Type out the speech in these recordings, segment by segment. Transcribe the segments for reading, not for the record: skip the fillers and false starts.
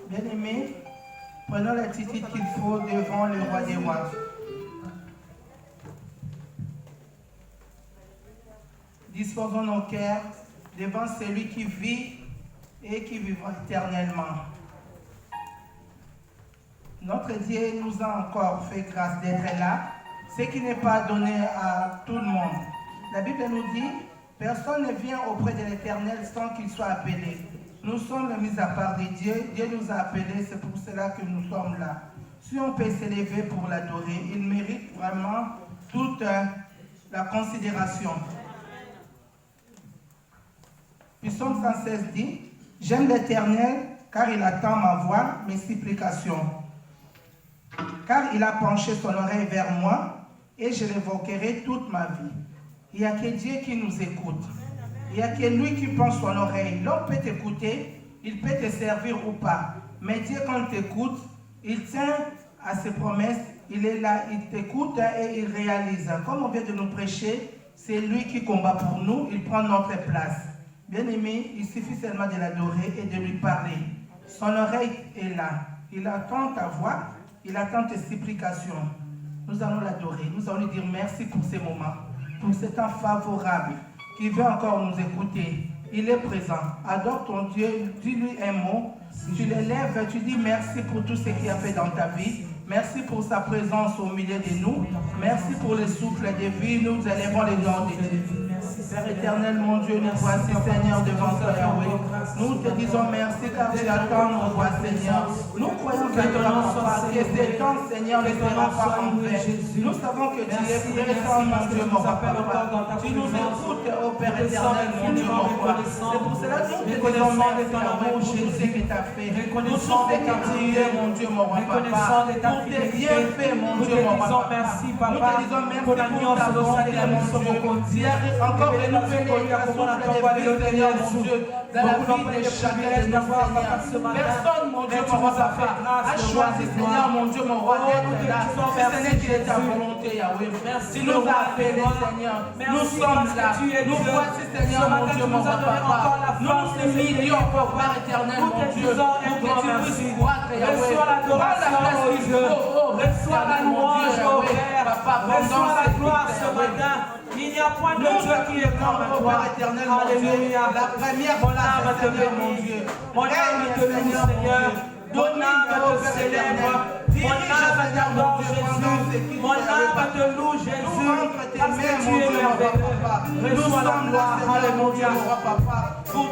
Bien-aimés, prenons l'attitude qu'il faut devant le roi des rois. Disposons nos cœurs devant celui qui vit et qui vivra éternellement. Notre Dieu nous a encore fait grâce d'être là, ce qui n'est pas donné à tout le monde. La Bible nous dit, personne ne vient auprès de l'Éternel sans qu'il soit appelé. Nous sommes mis à part de Dieu, Dieu nous a appelés, c'est pour cela que nous sommes là. Si on peut s'élever pour l'adorer, il mérite vraiment toute la considération. Psaume 116 dit, « J'aime l'Éternel, car il attend ma voix, mes supplications. Car il a penché son oreille vers moi, et je l'évoquerai toute ma vie. » Il n'y a que Dieu qui nous écoute. Il n'y a que lui qui penche son oreille. L'homme peut t'écouter, il peut te servir ou pas. Mais Dieu, quand il t'écoute, il tient à ses promesses, il est là, il t'écoute et il réalise. Comme on vient de nous prêcher, c'est lui qui combat pour nous, il prend notre place. Bien-aimé, il suffit seulement de l'adorer et de lui parler. Son oreille est là. Il attend ta voix, il attend tes supplications. Nous allons l'adorer, nous allons lui dire merci pour ces moments, pour ce temps favorable, qui veut encore nous écouter. Il est présent. Adore ton Dieu, dis-lui un mot. Tu l'élèves, tu dis merci pour tout ce qu'il a fait dans ta vie. Merci pour sa présence au milieu de nous. Merci pour le souffle de vie. Nous élèvons les noms de Dieu. Père éternel, mon Dieu, nous voici, Seigneur, devant toi, Yahweh. Nous te disons merci car tu attends nos voix, Seigneur. Nous croyons que ton nom soit que ces temps, Seigneur, ne sera pas en vain. Nous savons que tu es présent, mon Dieu, mon Papa. Tu nous écoutes, ô Père éternel, mon Dieu, mon roi. C'est pour cela que nous te disons merci, Yahweh, pour tout ce que tu as fait. Pour tout ce que tu es, mon Dieu, mon roi, Papa. Pour tes bienfaits, mon Dieu, mon roi, Papa. Nous te disons merci pour ta bonté, mon Dieu. Encore et nous faisons la souffle de vie, Seigneur, mon Dieu, dans la vie de chacun de nous, Seigneur. Personne, mon Dieu, mon roi, Papa, a choisi, Seigneur, mon Dieu, mon roi, d'être là. Ce n'est qu'il est ta volonté, Yahweh. Merci, nous a appelés, Seigneur. Nous sommes là. Nous voici, Seigneur, mon Dieu, mon roi, Papa. Nous nous humilions pour voir éternel, mon Dieu, pour que tu puisses croître, Yahweh. Prends la place qu'il faut, reçois la louange, Yahweh, Papa, reçois la gloire ce matin. Il n'y a point de Dieu qui est comme toi, éternel, Alléluia. La première mon âme te bénit, mon âme te loue, Seigneur. Mon âme te célèbre, mon âme t'adore, Jésus. Mon âme te loue, Jésus, parce que tu es merveilleux. Reçois la gloire, Alléluia. Pour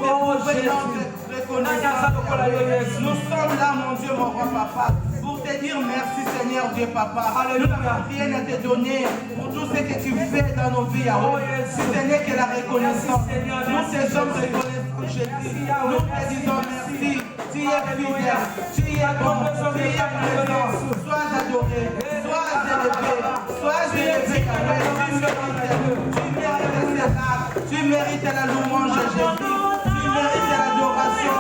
te nous sommes là, mon Dieu, mon roi, Papa, pour te dire merci, Seigneur Dieu, Papa. Nous n'avons rien à te donner pour tout ce que tu fais dans nos vies, si ce n'est que la reconnaissance. Nous te sommes reconnaissants, Jésus. Nous te disons merci. Tu es fidèle, tu es bon, tu es présent. Sois adoré, sois élevé, sois élevé, tu mérites la louange, Jésus. Tu mérites l'adoration,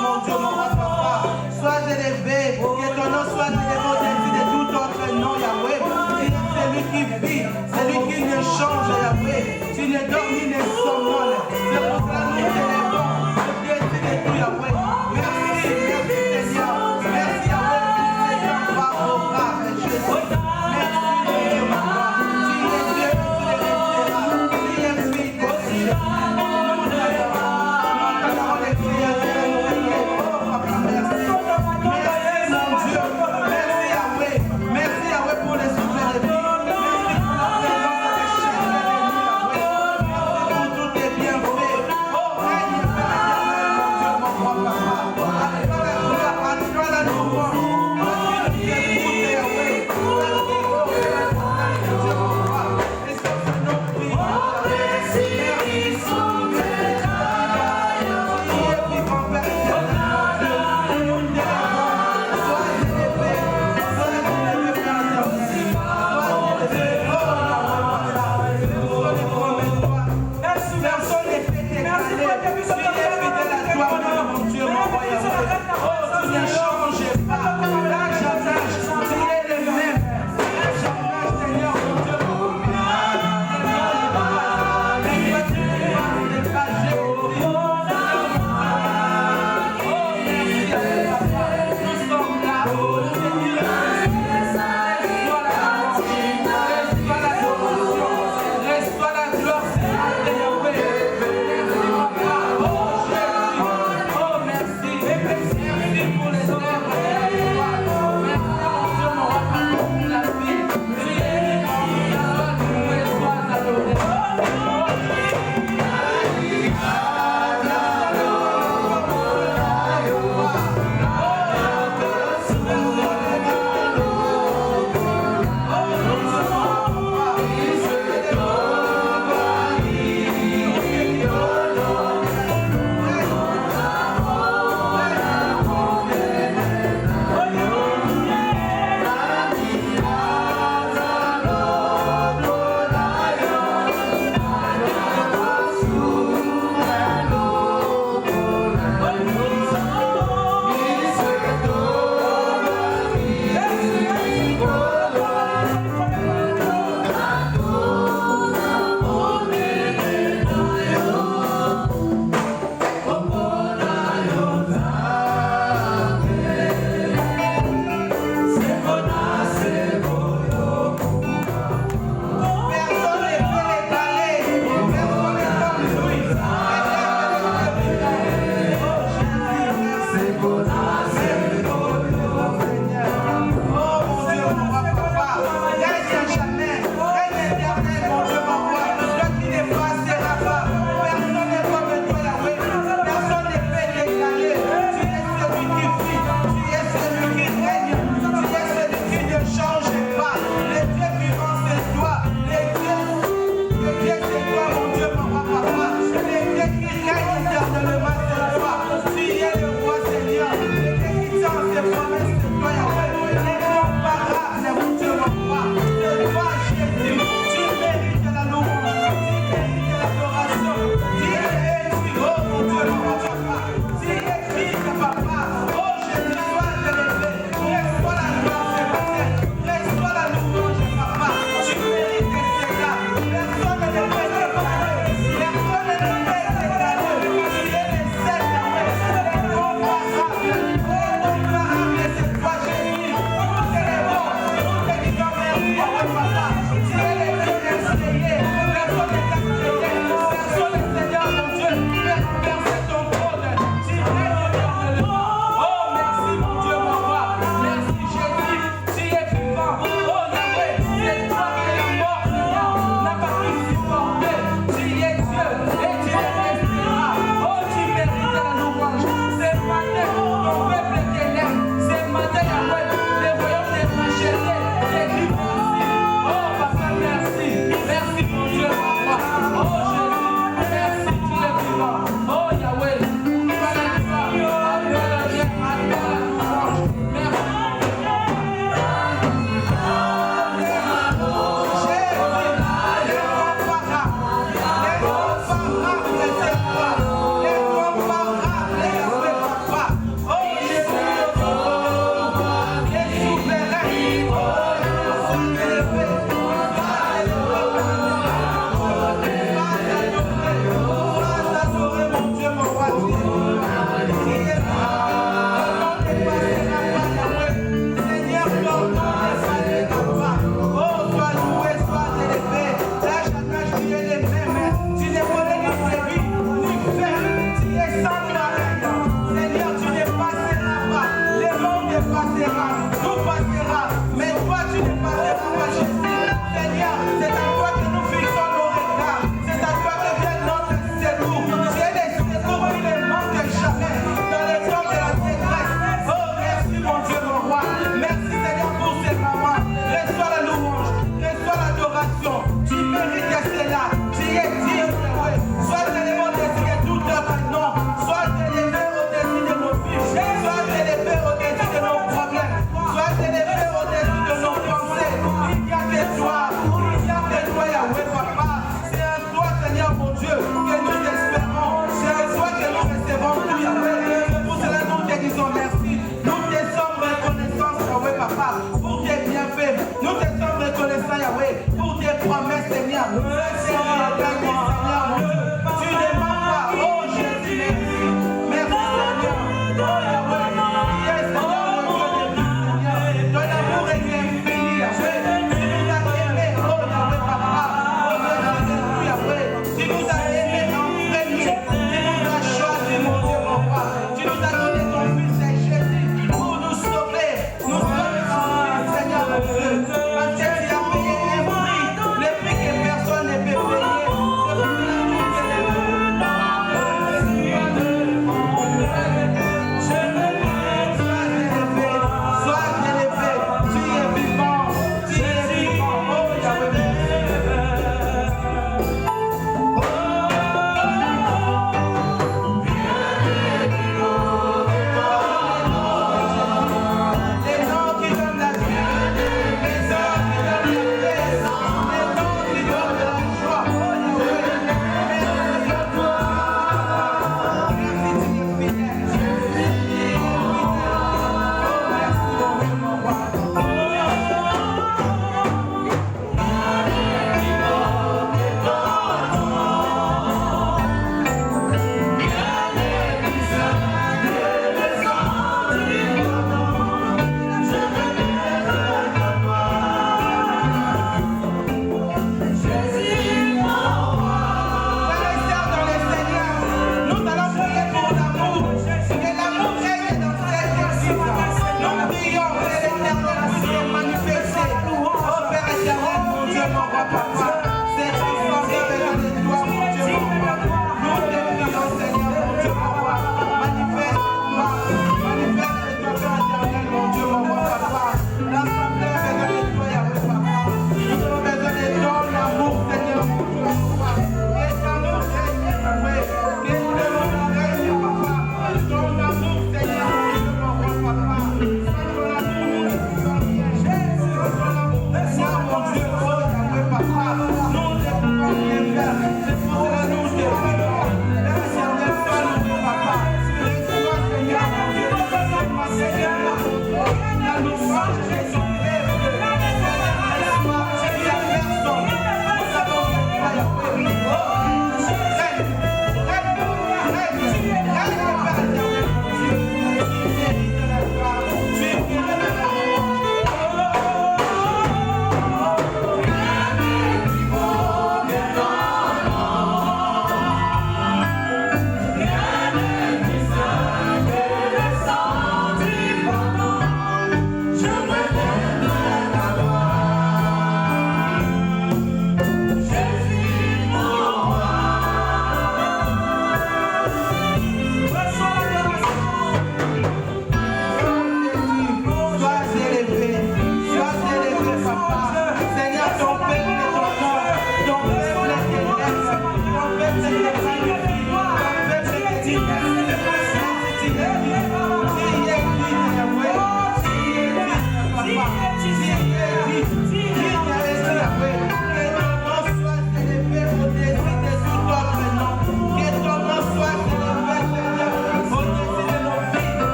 mon Dieu, mon roi, Papa. Sois élevé, que ton nom soit élevé au-dessus de tout autre nom, Yahweh. Tu es celui qui vit, celui qui ne change, Yahweh. Tu ne dors ni ne somnoles. C'est pour cela que nous t'élèvons au-dessus de tout, Yahweh. Merci, merci Seigneur. Merci, Yahweh, Seigneur, bravo, bravo, Jésus. Merci, Dieu, mon roi. Tu es Dieu, tu es restera. Tu es fidèle, Jésus. Merci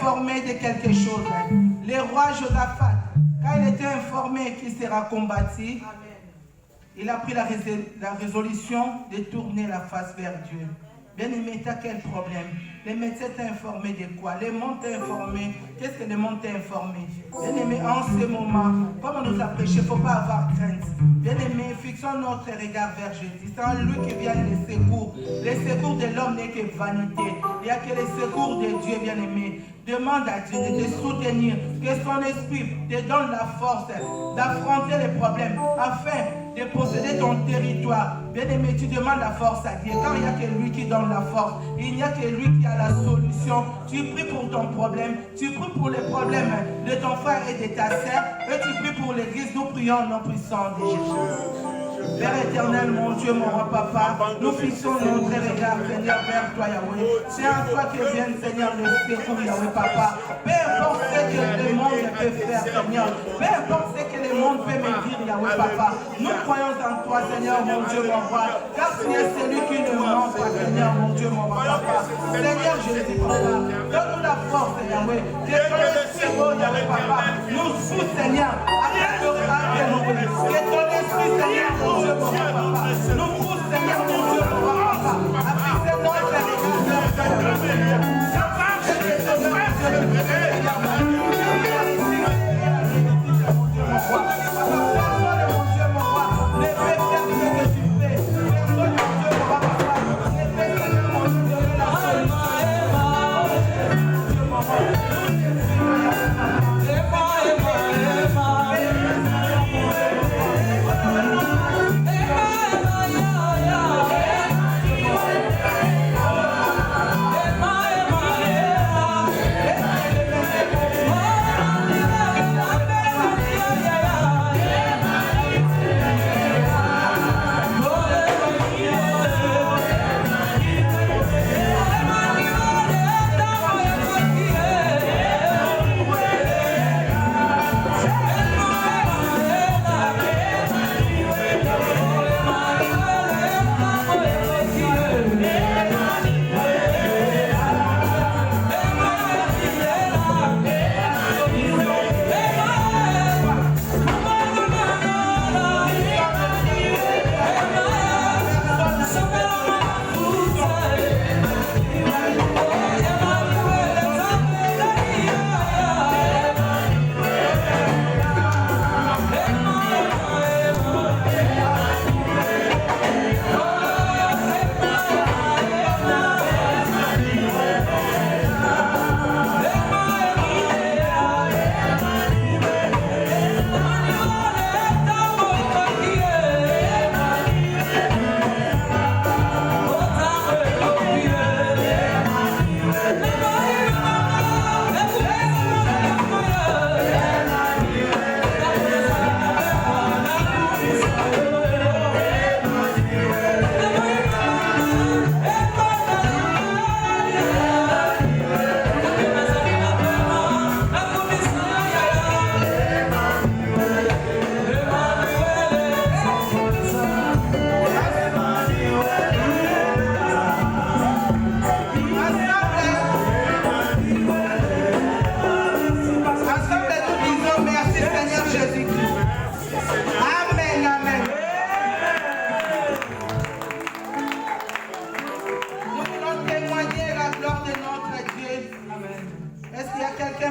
informé de quelque chose. Le roi Josaphat, quand il était informé qu'il sera combattu, il a pris la résolution de tourner la face vers Dieu. Bien-aimé, tu as quel problème? Les médecins t'ont informé de quoi? Le monde t'a informé. Qu'est-ce que le monde t'a informé? Bien-aimé, en ce moment, comme on nous a prêché, il ne faut pas avoir crainte. Bien-aimé, fixons notre regard vers Jésus. C'est en lui qui vient les secours. Les secours de l'homme n'est que vanité. Il n'y a que les secours de Dieu, bien-aimé. Demande à Dieu de te soutenir, que son esprit te donne la force d'affronter les problèmes afin de posséder ton territoire. Bien-aimé, tu demandes la force à Dieu. Quand il n'y a que lui qui donne la force, il n'y a que lui qui a la solution. Tu pries pour ton problème, tu pries pour les problèmes de ton frère et de ta sœur, et tu pries pour l'église. Nous prions au nom puissant de Jésus. Père éternel, mon Dieu, mon roi, papa, nous fixons notre regard, Seigneur, vers toi, Yahweh. C'est en toi que vient, Seigneur, le secours, Yahweh, papa. Peu importe ce que le monde peut faire, Seigneur. Peu importe ce que le monde peut me dire, Yahweh, papa. Nous croyons en toi, Seigneur, mon Dieu, mon roi. Car tu es celui qui ne ment pas, Seigneur, mon Dieu, mon roi, papa. Seigneur, je te dis, papa, donne-nous la force, Yahweh. Que ton esprit, oh, Yahweh, papa, nous pousse, Seigneur, à restaurer à nous. Que ton esprit, Seigneur, mon Dieu, mon roi, papa, nous pousse, Seigneur, mon Dieu, mon roi, papa, à fixer notre regard vers toi.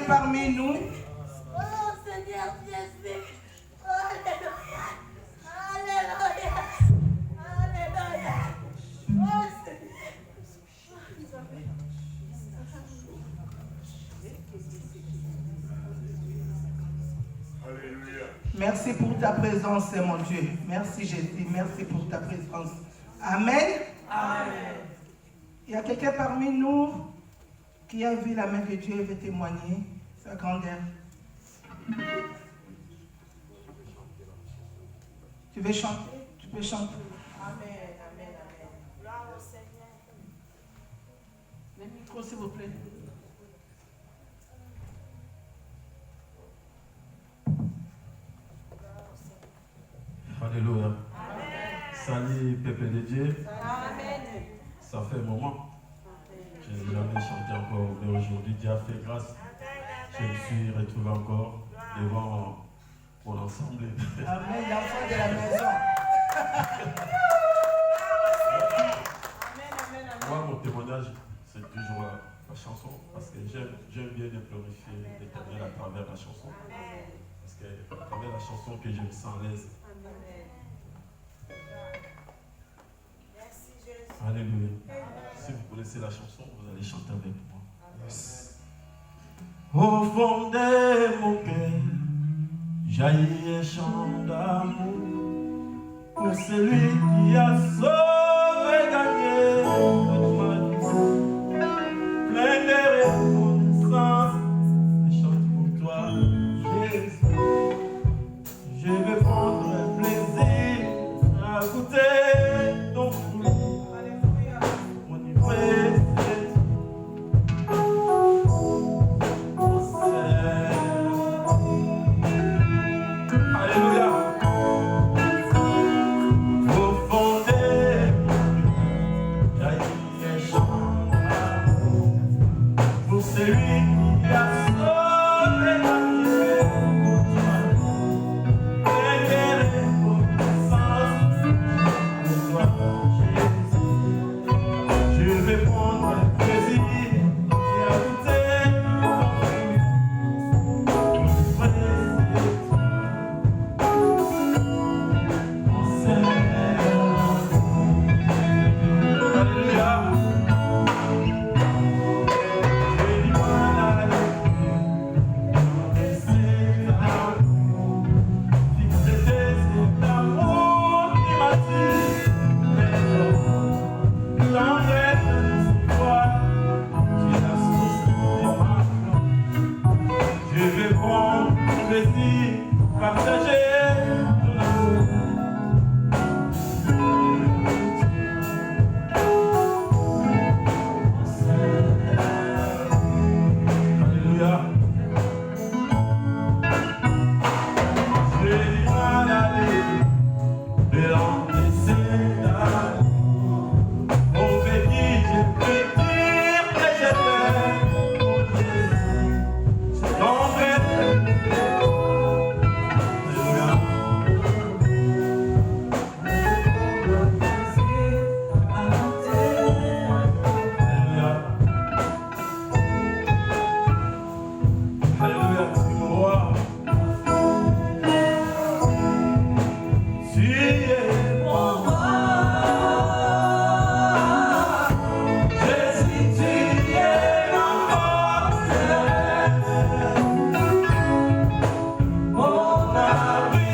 Parmi nous. Oh Seigneur Jésus. Alléluia. Alléluia. Alléluia. Oh Seigneur. Alléluia. Merci pour ta présence, mon Dieu. Merci Jésus. Merci pour ta présence. Amen. Amen. Il y a quelqu'un parmi nous qui a vu la main de Dieu et veut témoigner sa grandeur. Tu veux chanter? Tu peux chanter. Amen, amen, amen. Gloire au Seigneur. Le micro, s'il vous plaît. Alléluia. Salut, peuple de Dieu. Amen. Ça fait un moment. Je n'ai jamais chanté encore, mais aujourd'hui, Dieu a fait grâce. Je me suis retrouvé encore devant mon ensemble. Amen, l'enfant de la maison. Moi, mon témoignage, c'est toujours la chanson, parce que j'aime bien glorifier l'Éternel à travers la chanson. Parce que à travers la chanson que je me sens à l'aise. Alléluia. Si vous connaissez la chanson, vous allez chanter avec moi. Yes. Au fond de mon cœur, jaillit un chant d'amour pour celui qui a sauvé, gagné toute ma vie. Plein de reconnaissance, je chante pour toi, Jésus. Je vais prendre un plaisir à goûter ton fruit. Mon ivresse est Alléluia. Au fond des jaillit un chant d'amour pour celui qui a sauvé la je vais prendre un plaisir et ajouter Alléluia. J'ai du mal à laisser l'amour, fixer cet amour qui m'attire. Je vais prendre plaisir, partager ton amour. Alléluia. J'ai du mal à aller de l'enlaisser d'amour. Au petit, je peux dire que je t'aime, mon Jésus. C'est ton vrai. Alléluia. Alléluia. Alléluia, c'est mon roi. Tu es mon roi. Jésus, tu es mon porteur. Mon abri.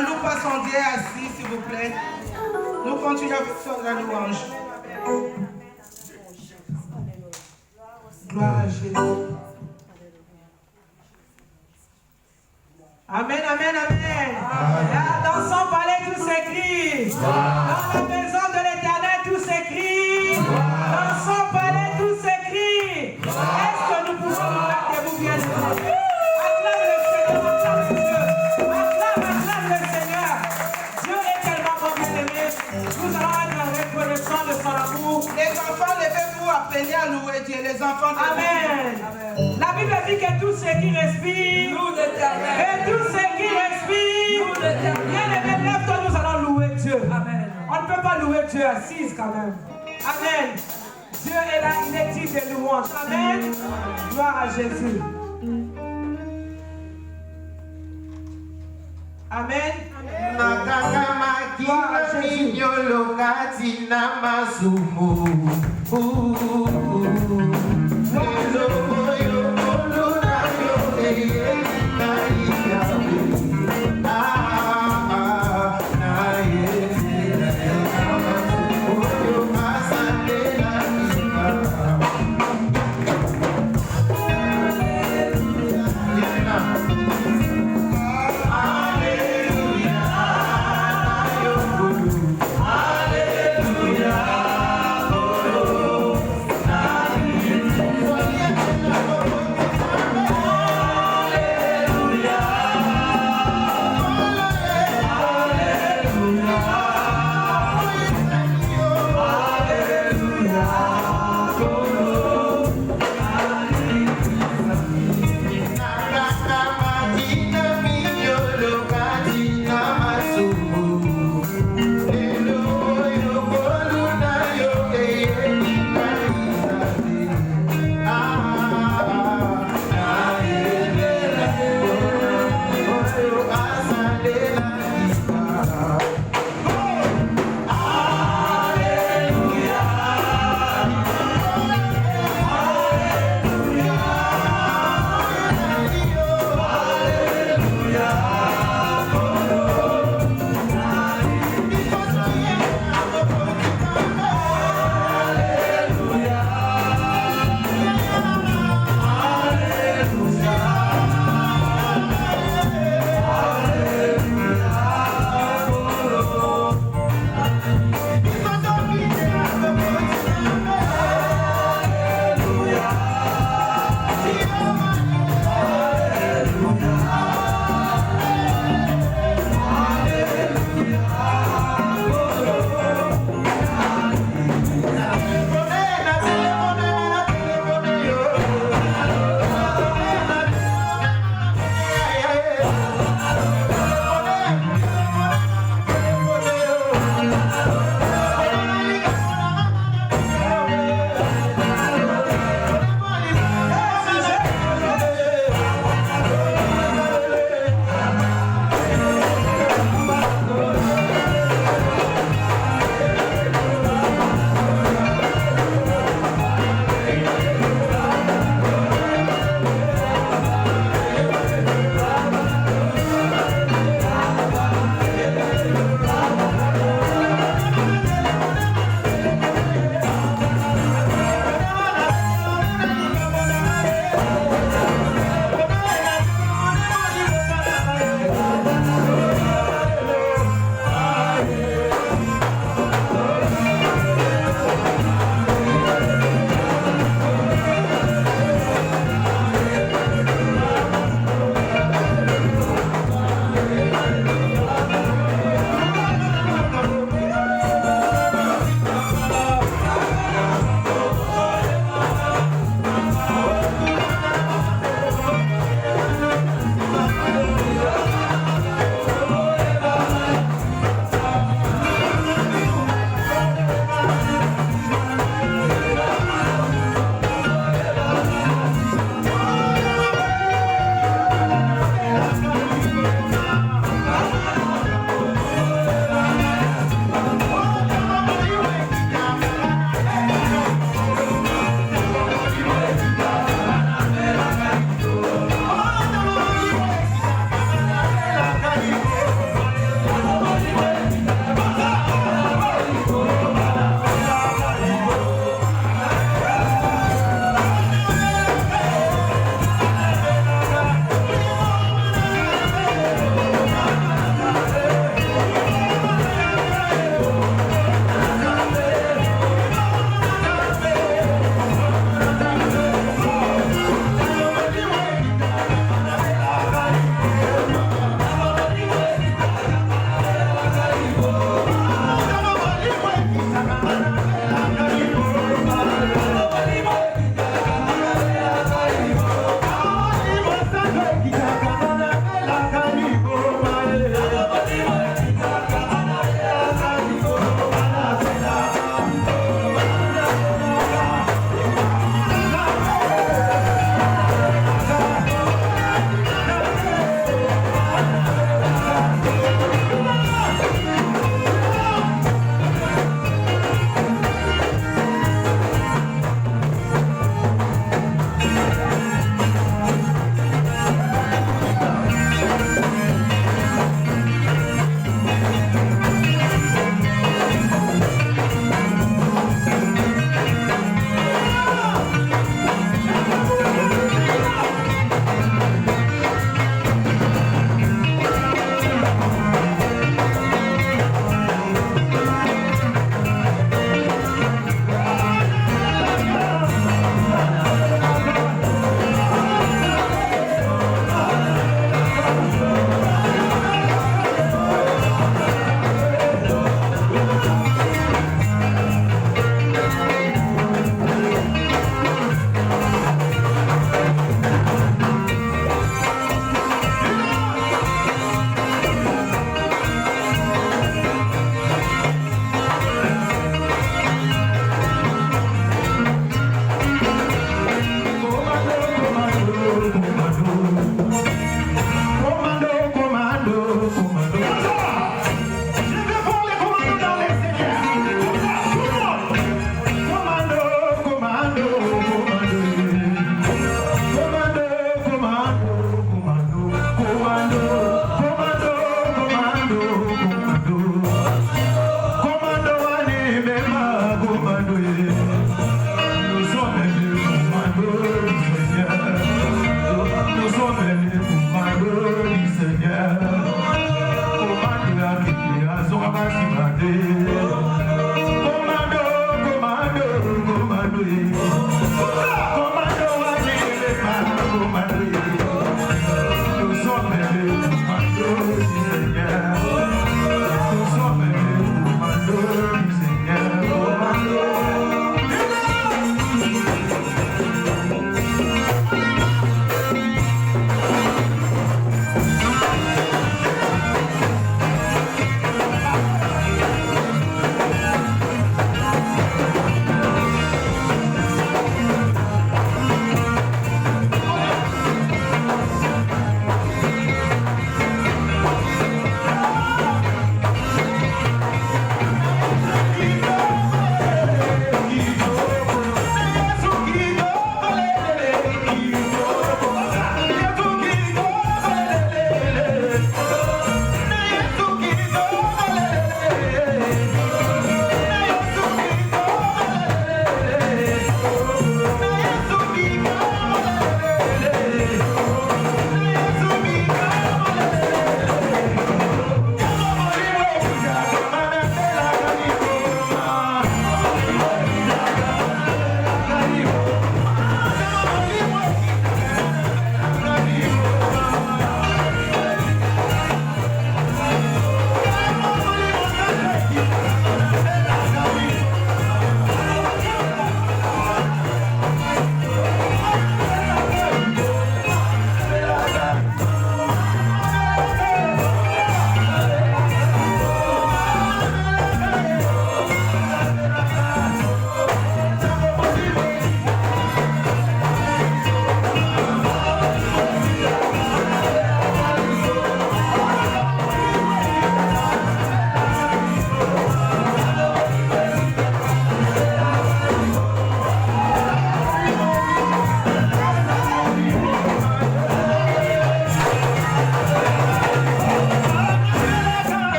ne loue pas son Dieu assis, s'il vous plaît. Nous continuons avec la louange. Gloire à Jésus. Amen, amen, amen. Là, dans son palais, tout s'écrit. Dans la maison de l'Éternel, tout s'écrit. Dans son palais, tout s'écrit. Est-ce que nous pouvons nous mettre debout, bien aimés? Acclame le Seigneur, acclame Dieu. Acclame le Seigneur. Dieu est tellement bon, bien aimé. Nous allons être reconnaissants de son amour. Les enfants, levez-vous, appelez à louer Dieu. Les enfants, Amen. La Bible dit que tout ce qui respire, et tout ce qui respire, bien aimé, lève-toi, nous allons louer Dieu. Amen. On ne peut pas louer Dieu assise quand même. Amen. Dieu est là, il est dit des louanges. Amen. Gloire à Jésus. Amen. Gloire à Jésus. Hallelujah.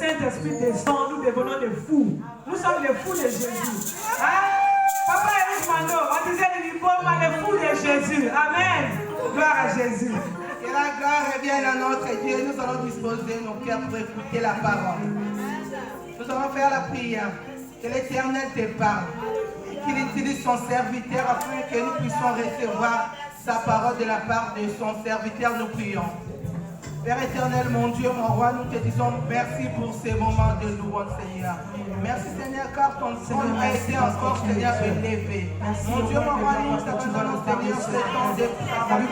Saint-Esprit descend, nous devenons des fous. Nous sommes les fous de Jésus. Hein? Papa Eric Mando, on disait les fous de Jésus. Amen. Gloire à Jésus. la gloire revienne à notre Dieu. Nous allons disposer nos cœurs pour écouter la parole. Nous allons faire la prière. Que l'Éternel te parle. Et qu'il utilise son serviteur afin que nous puissions recevoir sa parole de la part de son serviteur. Nous prions. Père éternel, mon Dieu, mon roi, nous te disons merci pour ces moments de louange, Seigneur. Merci, Seigneur, car ton trône a été encore, Seigneur, élevé. Mon Dieu, mon roi, nous t'accusons, Seigneur, ce temps de travail.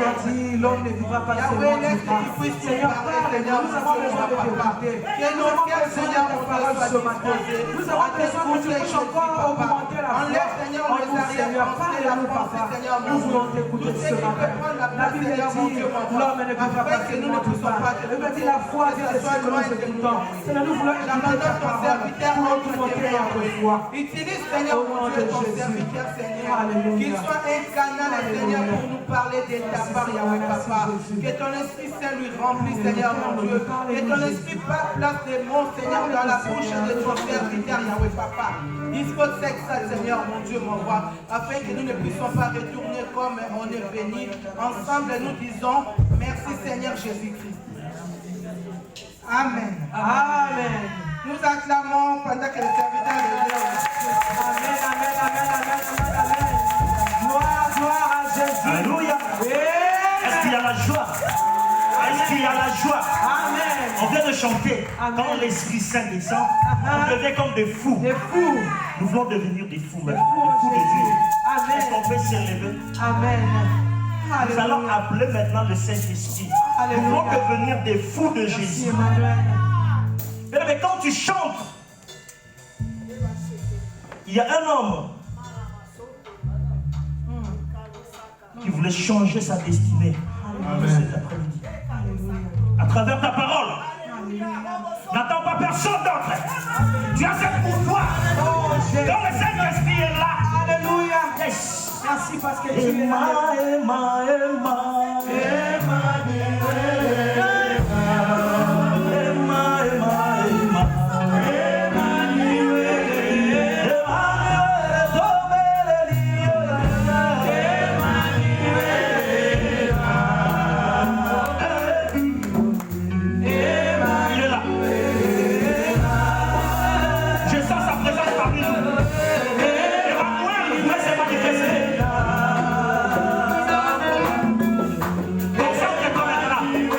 L'homme ne vivra pas Yahweh, laisse que tu puisses nous parler, Seigneur, nous avons besoin de t'écouter. Que nos cœurs, Seigneur, mon parole soit disposés. Nous avons besoin que tu puisses encore augmenter la foi. Enlève, Seigneur, nos arrière-pensées, la pensée, Seigneur, mon Dieu. Nous ce matin. La Bible dit, l'homme ne vivra pas que nous ne puissions pas. Le dit la foi vient de ce que nous écoutons. Seigneur, nous voulons écouter ta parole pour augmenter notre foi. Utilise, Seigneur, mon Dieu, ton serviteur, Seigneur. Qu'il soit un canal, Seigneur, pour nous parler de ta part, Yahweh, Papa. Que ton Esprit Saint lui remplisse, Seigneur, mon Dieu. Que ton Esprit place des mots, Seigneur, dans la bouche de ton serviteur, Yahweh, Papa. Dispose ça, Seigneur, mon Dieu, mon roi, afin que nous ne puissions pas retourner comme on est venu. Ensemble, nous disons merci, Seigneur Jésus-Christ. Amen. Amen. Nous acclamons pendant que le serviteur de Dieu. Amen, amen, amen, amen, amen. Gloire à Jésus. Alléluia. Est-ce qu'il y a la joie? Est-ce qu'il y a la joie? Amen. On vient de chanter. Amen. Quand l'Esprit Saint descend, on devient comme des fous. Des fous. Nous voulons devenir des fous maintenant. Des fous de Dieu. Amen. Est-ce qu'on peut s'élever? Amen. Nous allons appeler maintenant le Saint-Esprit. Nous voulons devenir des fous de Jésus. Mais quand tu chantes, il y a un homme qui voulait changer sa destinée cet après-midi. À travers ta parole. N'attends pas personne d'autre. Tu as ce pouvoir. Quand le Saint-Esprit est là. Alléluia. Yes. Merci parce que tu es là. Concentre-toi maintenant.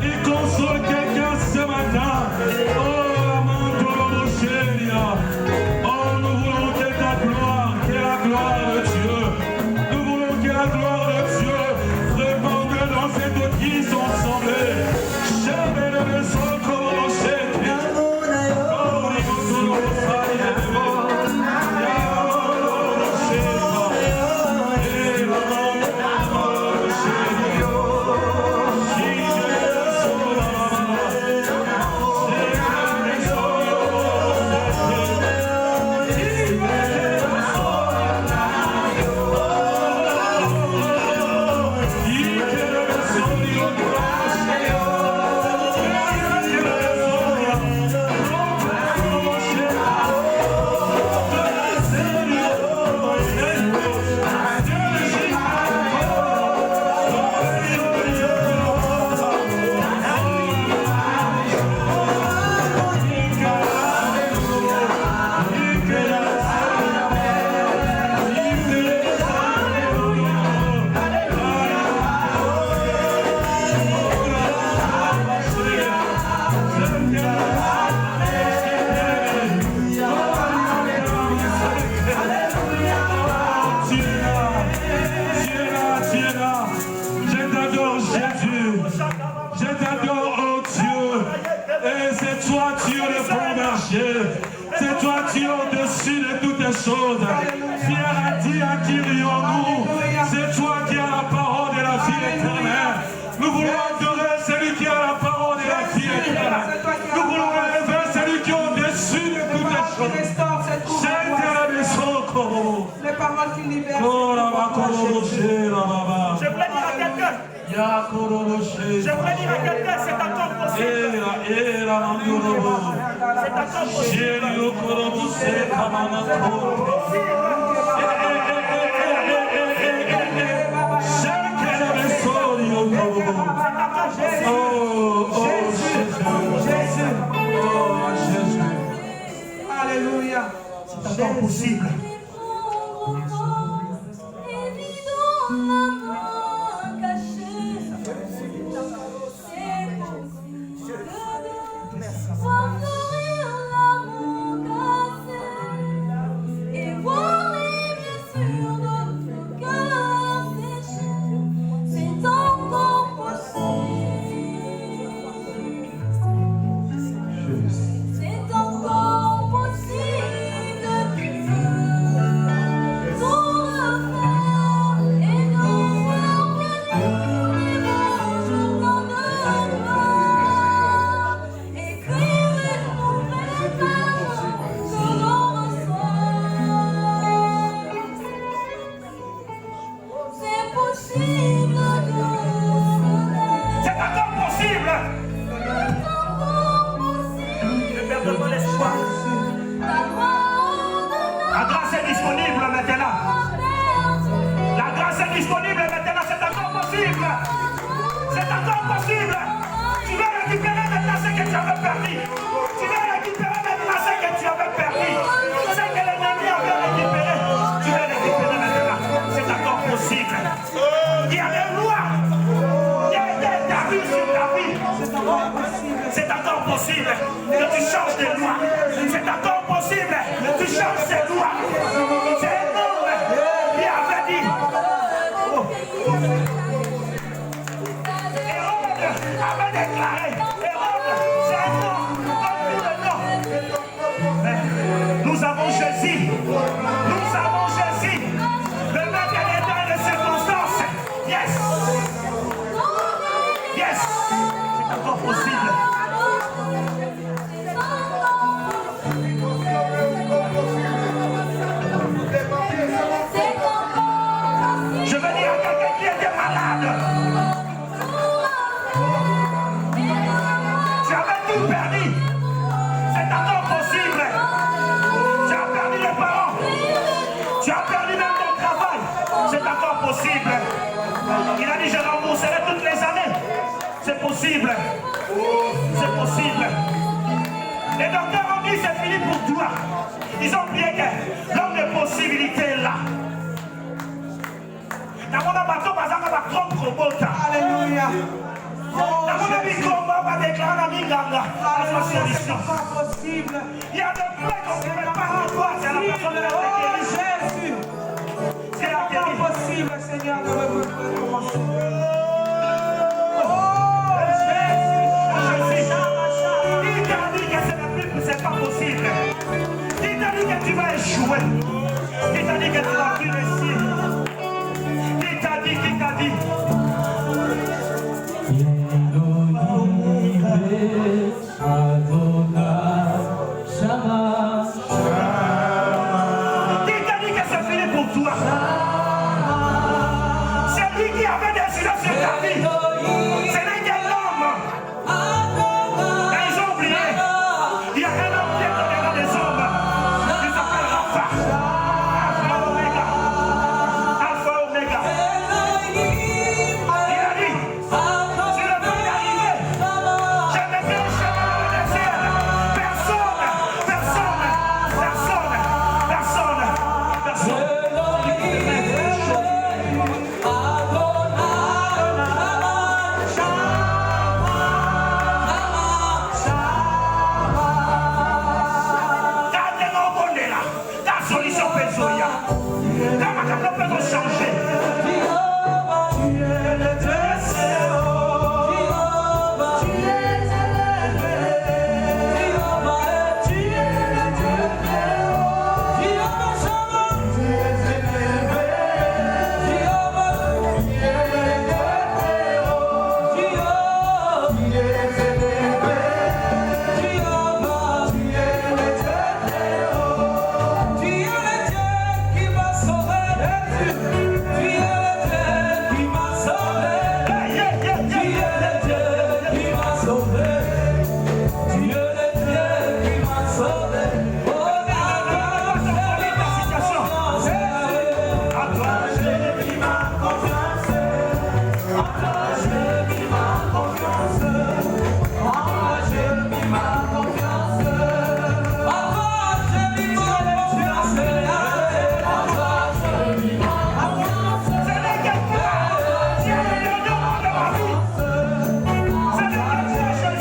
Il console quelqu'un ce matin. Oh, Amandoro Chéria. Oh, nous voulons que ta gloire, que la gloire de Dieu. Nous voulons que la gloire de Dieu répande dans ces deux qui sont semblés. Jamais ne me sens comme le Chéria. Oh, Amandoro Chéria. C'est toi Dieu au-dessus de toutes les choses. Pierre a dit à qui rions-nous? C'est toi qui as la parole de la vie éternelle. Nous voulons adorer celui qui a la parole de la vie éternelle. Nous voulons élever celui qui est au-dessus de toutes les choses. C'est la maison. Les paroles qui libèrent. Je voulais dire à quelqu'un. Je voulais dire à quelqu'un, c'est encore possible. C'est encore Alléluia. C'est encore possible. La grâce est disponible maintenant. La grâce est disponible maintenant. C'est encore possible. C'est encore possible. Tu vas récupérer maintenant ce que tu avais perdu. Tu vas récupérer maintenant ce que tu avais perdu. Ce que l'ennemi avait récupéré. Tu vas récupérer maintenant. C'est encore possible. Il y a des lois. Il y a des abus sur ta vie. C'est encore possible que tu changes de loi. C'est encore possible que tu changes de loi. C'est un homme qui avait dit. Hérode avait déclaré. Hérode, c'est un homme comme tout le nom. Mais nous avons Jésus. Nous avons Jésus. Le maître des temps et des circonstances. Yes. Yes. C'est encore possible. Je veux dire à quelqu'un qui était malade. Tu avais tout perdu. C'est encore possible. Tu as perdu les parents. Tu as perdu même ton travail. C'est encore possible. Il a dit je rembourserai toutes les années. C'est possible. C'est possible. Les docteurs ont dit c'est fini pour toi. Ils ont oublié que l'homme de possibilité est là. Alléluia. C'est pas possible. Il y a de près qu'on ne peut pas revoir, c'est la personne de la guérison. Jésus. C'est pas possible, Seigneur, de recommencer. Il t'a dit que c'est la Bible, c'est pas possible. Il t'a dit que tu vas échouer. Il t'a dit que tu vas plus réussir. Il t'a dit.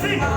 See?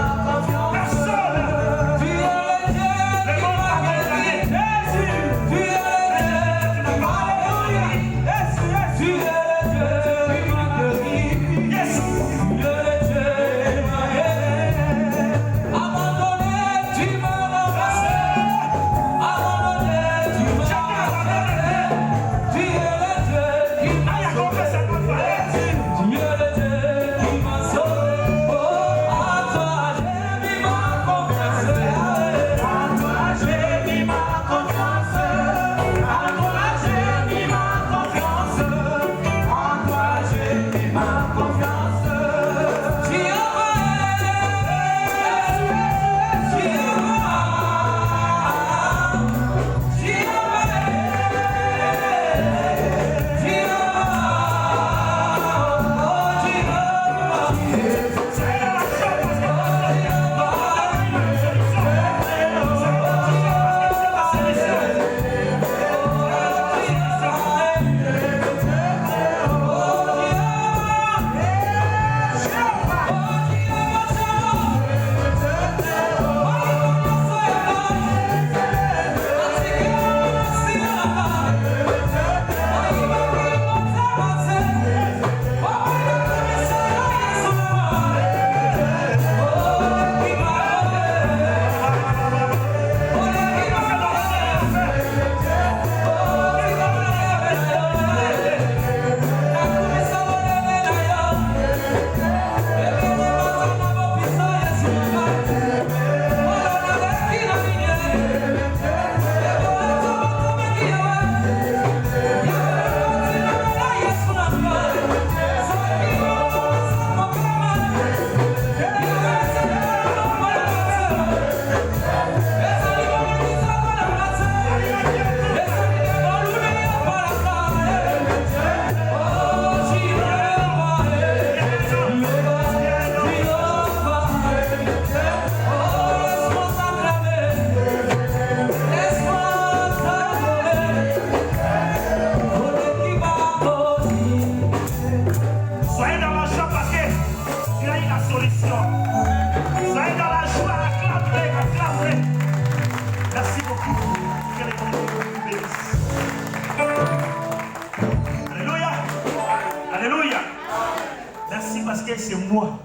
que c'est moi.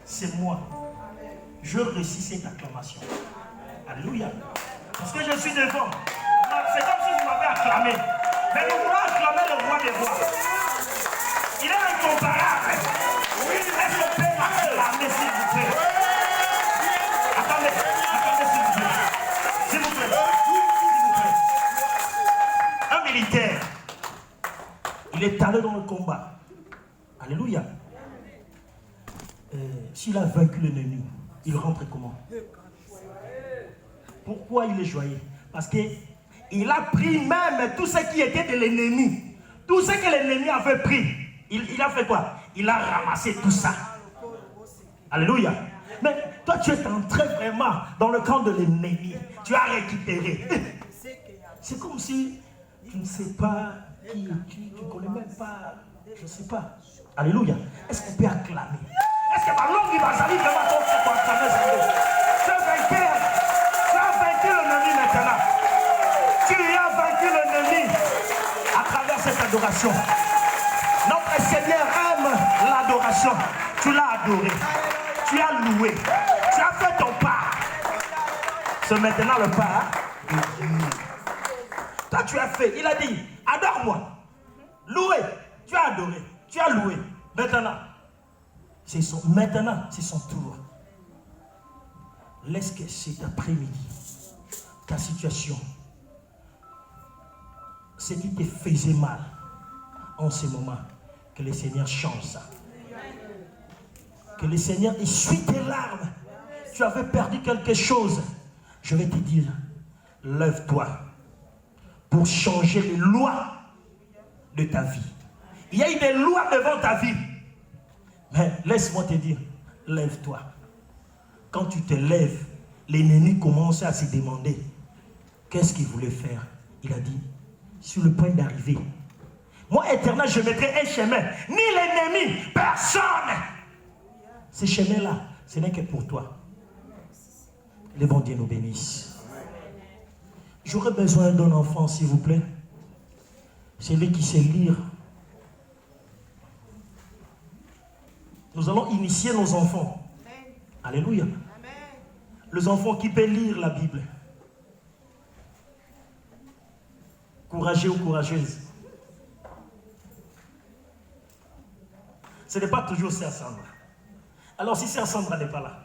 C'est moi. Je réussis cette acclamation. Alléluia. Parce que je suis devant. C'est comme si vous m'avez acclamé. Mais nous voulons acclamer le roi des rois. Il est incomparable. Est-ce qu'on peut l'acclamer, s'il vous plaît? Attendez, s'il vous plaît. S'il vous plaît. Un militaire, il est allé dans le combat. Alléluia. S'il a vaincu l'ennemi, il rentre comment? Pourquoi il est joyeux? Parce qu'il a pris même tout ce qui était de l'ennemi. Tout ce que l'ennemi avait pris. Il a fait quoi? Il a ramassé tout ça. Alléluia. Mais toi, tu es entré vraiment dans le camp de l'ennemi. Tu as récupéré. C'est comme si tu ne sais pas qui tu ne connais même pas. Je ne sais pas. Alléluia. Est-ce qu'on peut acclamer? Est-ce que ma langue va salir vraiment ton fait pour acclamer ça? Tu as vaincu l'ennemi maintenant. Tu as vaincu l'ennemi à travers cette adoration. Notre Seigneur aime l'adoration. Tu l'as adoré. Tu as loué. Tu as fait ton part. C'est maintenant le part de Dieu. Toi, tu as fait. Il a dit, adore-moi. Loué. Tu as adoré. Tu as loué. Maintenant, c'est son tour. Laisse que cet après-midi, ta situation, ce qui te faisait mal en ce moment, que le Seigneur change ça. Que le Seigneur essuie tes larmes. Tu avais perdu quelque chose. Je vais te dire, lève-toi pour changer les lois de ta vie. Il y a eu des lois devant ta vie. Mais laisse-moi te dire, lève-toi. Quand tu te lèves, l'ennemi commence à se demander qu'est-ce qu'il voulait faire. Il a dit, sur le point d'arriver. Moi, Éternel, je mettrai un chemin. Ni l'ennemi, personne. Ce chemin-là, ce n'est que pour toi. Le bon Dieu nous bénisse. J'aurais besoin d'un enfant, s'il vous plaît. Celui qui sait lire. Nous allons initier nos enfants. Alléluia. Les enfants qui peuvent lire la Bible. Courageux ou courageuse. Ce n'est pas toujours Sœur Sandra. Alors si Sœur Sandra n'est pas là.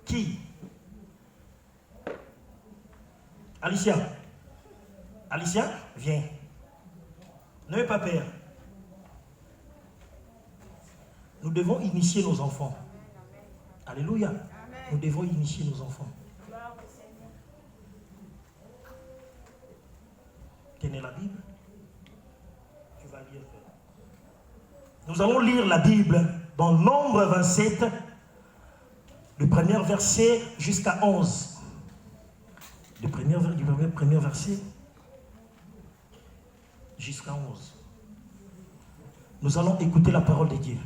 Qui? Alicia. Alicia, viens. N'ayez pas peur. Nous devons initier nos enfants. Alléluia. Nous devons initier nos enfants. Tenez la Bible. Tu vas lire. Nous allons lire la Bible dans Nombre 27, le premier verset jusqu'à 11. Du premier verset jusqu'à 11. Nous allons écouter la parole de Dieu.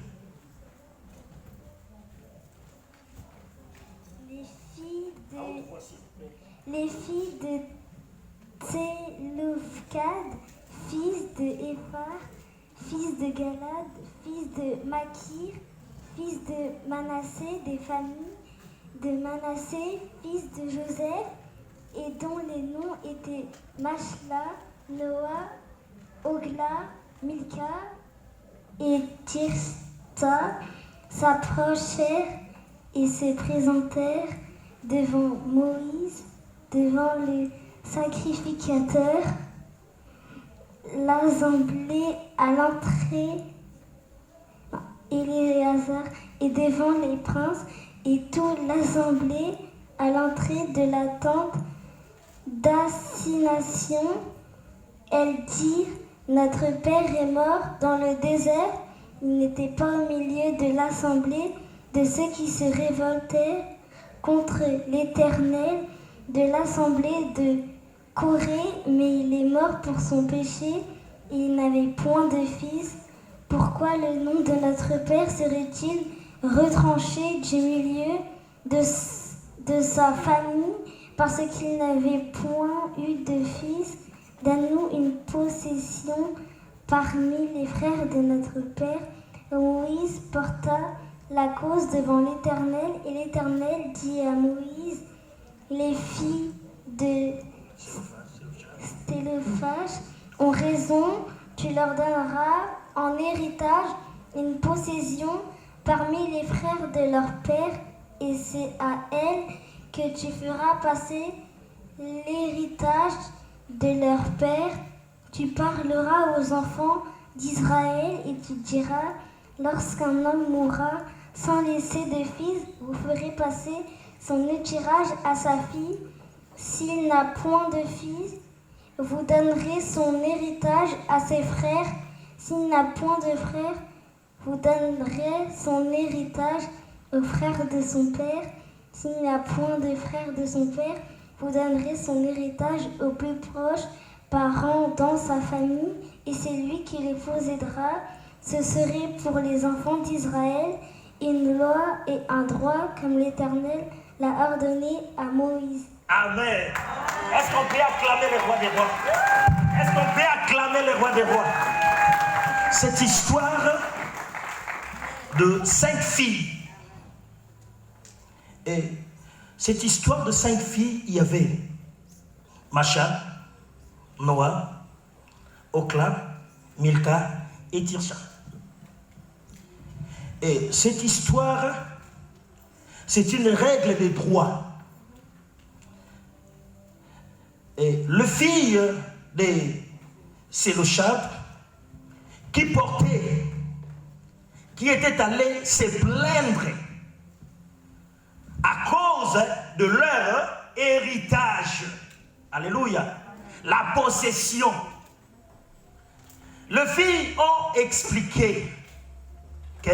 Les filles de Tseloufkad, fils de Éphar, fils de Galad, fils de Makir, fils de Manassé, des familles de Manassé, fils de Joseph, et dont les noms étaient Machla, Noah, Ogla, Milka et Tirsa, s'approchèrent et se présentèrent devant Moïse, devant le sacrificateur, l'assemblée à l'entrée, Éléazar, et devant les princes, et toute l'assemblée à l'entrée de la tente d'assignation. Elles dirent, notre père est mort dans le désert. Il n'était pas au milieu de l'assemblée de ceux qui se révoltaient contre l'Éternel, de l'assemblée de Corée, mais il est mort pour son péché et il n'avait point de fils. Pourquoi le nom de notre père serait-il retranché du milieu de sa famille parce qu'il n'avait point eu de fils, donne-nous une possession parmi les frères de notre Père. Et Moïse porta la cause devant l'Éternel, et l'Éternel dit à Moïse, les filles de Stélophage ont raison, tu leur donneras en héritage une possession parmi les frères de leur père, et c'est à elles que tu feras passer l'héritage de leur père. Tu parleras aux enfants d'Israël et tu diras, lorsqu'un homme mourra sans laisser de fils, vous ferez passer son héritage à sa fille. S'il n'a point de fils, vous donnerez son héritage à ses frères. S'il n'a point de frères, vous donnerez son héritage aux frères de son père. S'il n'a point de frères de son père, vous donnerez son héritage aux plus proches parents dans sa famille, et c'est lui qui les possédera. Ce serait pour les enfants d'Israël une loi et un droit comme l'Éternel l'a ordonné à Moïse. Amen. Est-ce qu'on peut acclamer le roi des rois? Est-ce qu'on peut acclamer le roi des rois? Cette histoire de 5 filles. Et cette histoire de 5 filles, il y avait Macha, Noah, Okla, Milka et Tirsha. Et cette histoire, c'est une règle des droits. Et le fils de Sélochab, qui était allé se plaindre à cause de leur héritage. Alléluia. La possession. Les filles ont expliqué que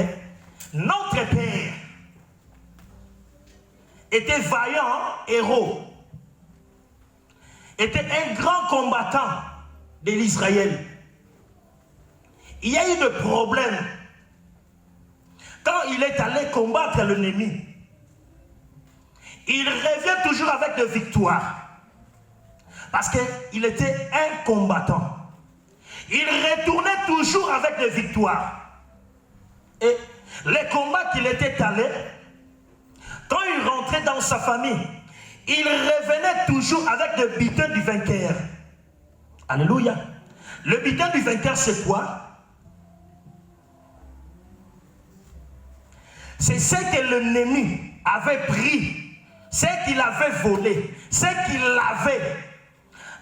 notre père était vaillant héros, était un grand combattant de l'Israël. Il y a eu des problèmes quand il est allé combattre l'ennemi. Il revient toujours avec des victoires parce qu'il était un combattant. Il retournait toujours avec des victoires. Et les combats qu'il était allé, quand il rentrait dans sa famille, il revenait toujours avec le butin du vainqueur. Alléluia. Le butin du vainqueur, c'est quoi? C'est ce que l'ennemi avait pris, ce qu'il avait volé, ce qu'il avait.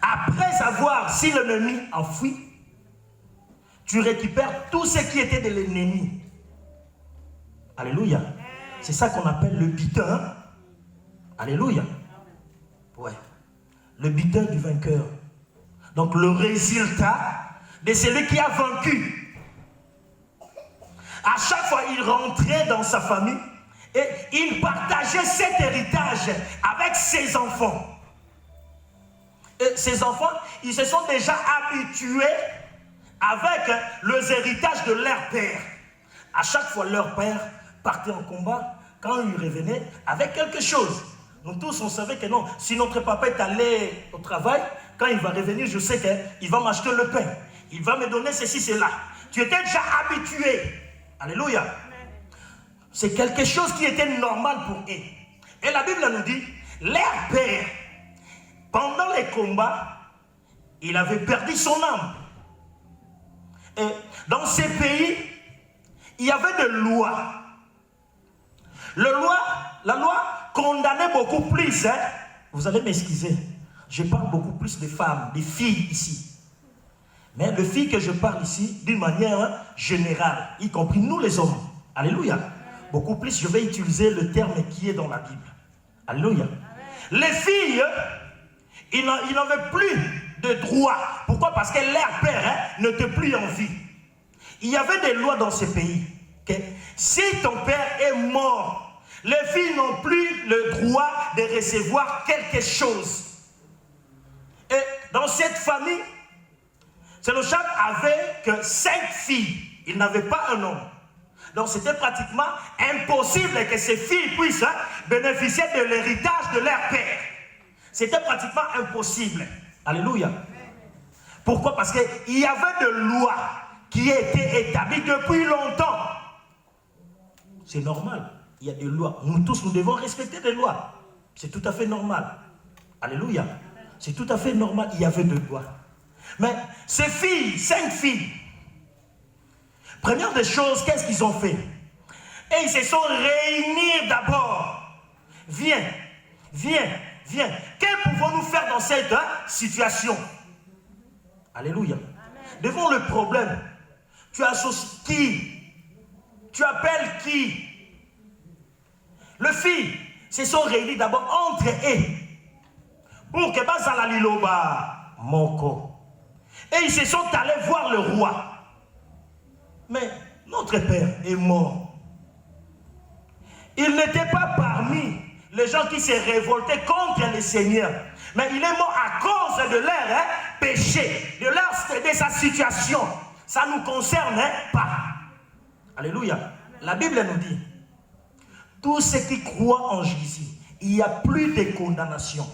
Après avoir, si l'ennemi enfuit, tu récupères tout ce qui était de l'ennemi. Alléluia. C'est ça qu'on appelle le butin. Alléluia. Ouais. Le butin du vainqueur. Donc le résultat de celui qui a vaincu. À chaque fois, il rentrait dans sa famille et il partageait cet héritage avec ses enfants. Et ses enfants, ils se sont déjà habitués avec les héritages de leur père. À chaque fois, leur père partait en combat. Quand il revenait avec quelque chose, nous tous, on savait que non, si notre papa est allé au travail, quand il va revenir, je sais qu'il va m'acheter le pain. Il va me donner ceci, cela. Tu étais déjà habitué. Alléluia. C'est quelque chose qui était normal pour eux. Et la Bible nous dit, leur père, pendant les combats, il avait perdu son âme. Et dans ces pays, il y avait des lois. La loi condamnait beaucoup plus. Hein? Vous allez m'excuser. Je parle beaucoup plus de femmes, des filles ici. Mais les filles que je parle ici, d'une manière générale, y compris nous les hommes. Alléluia. Beaucoup plus, je vais utiliser le terme qui est dans la Bible. Alléluia. Les filles, ils n'avaient plus de droits. Pourquoi? Parce que leur père n'était plus en vie. Il y avait des lois dans ce pays. Que si ton père est mort, les filles n'ont plus le droit de recevoir quelque chose. Et dans cette famille, Sélochab avait que 5 filles. Il n'avait pas un homme. Donc c'était pratiquement impossible que ces filles puissent bénéficier de l'héritage de leur père. C'était pratiquement impossible. Alléluia. Pourquoi? Parce qu'il y avait des lois qui étaient établies depuis longtemps. C'est normal. Il y a des lois. Nous tous, nous devons respecter des lois. C'est tout à fait normal. Alléluia. C'est tout à fait normal. Il y avait des lois. Mais ces filles, 5 filles, première des choses, qu'est-ce qu'ils ont fait? Et ils se sont réunis d'abord. Viens. Que pouvons-nous faire dans cette situation? Alléluia. Amen. Devant le problème, tu associes qui? Tu appelles qui? Les filles se sont réunies d'abord entre eux pour que Bazala Liloba Moko. Et ils se sont allés voir le roi. Mais notre père est mort. Il n'était pas parmi les gens qui se révoltaient contre le Seigneur. Mais il est mort à cause de leur péché, de sa situation. Ça ne nous concerne pas. Alléluia. La Bible nous dit, tous ceux qui croient en Jésus, il n'y a plus de condamnation.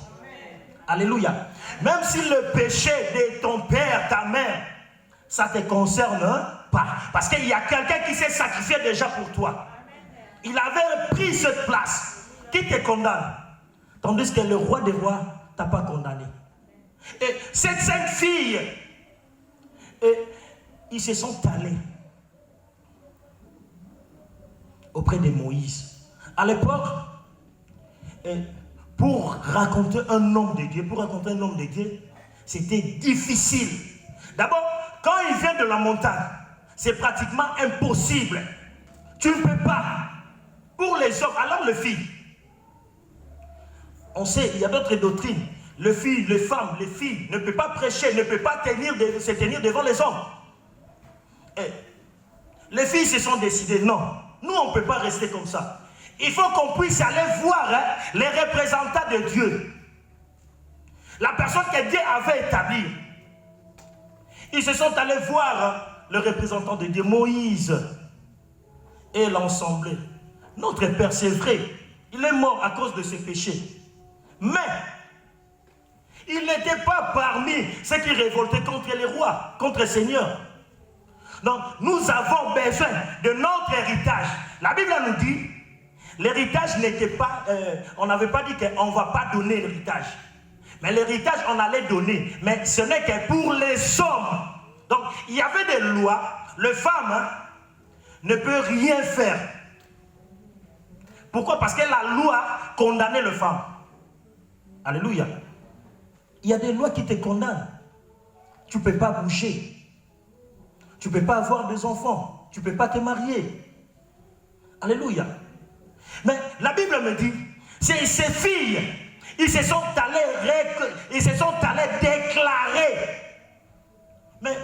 Alléluia. Même si le péché de ton père, ta mère, ça ne te concerne pas. Parce qu'il y a quelqu'un qui s'est sacrifié déjà pour toi. Il avait pris cette place. Qui te condamne? Tandis que le roi des rois ne t'a pas condamné. Et ces 5 filles, ils se sont allés auprès de Moïse. À l'époque, pour raconter un homme de Dieu, c'était difficile. D'abord, quand il vient de la montagne, c'est pratiquement impossible. Tu ne peux pas. Pour les hommes, alors les filles. On sait, il y a d'autres doctrines. Les filles, les femmes, les filles ne peuvent pas prêcher, ne peuvent pas se tenir devant les hommes. Et les filles se sont décidées, non, nous on ne peut pas rester comme ça. Il faut qu'on puisse aller voir les représentants de Dieu. La personne que Dieu avait établie. Ils se sont allés voir le représentant de Dieu, Moïse, et l'ensemble. Notre Père, c'est vrai, il est mort à cause de ses péchés. Mais, il n'était pas parmi ceux qui révoltaient contre les rois, contre le Seigneur. Donc, nous avons besoin de notre héritage. La Bible nous dit, l'héritage n'était pas, on n'avait pas dit qu'on ne va pas donner l'héritage. Mais l'héritage, on allait donner. Mais ce n'est que pour les hommes. Donc, il y avait des lois. Les femmes ne peuvent rien faire. Pourquoi? Parce que la loi condamnait les femmes. Alléluia. Il y a des lois qui te condamnent. Tu ne peux pas bouger. Tu ne peux pas avoir des enfants. Tu ne peux pas te marier. Alléluia. Mais la Bible me dit, c'est ces filles, ils se sont allés déclarer. Mais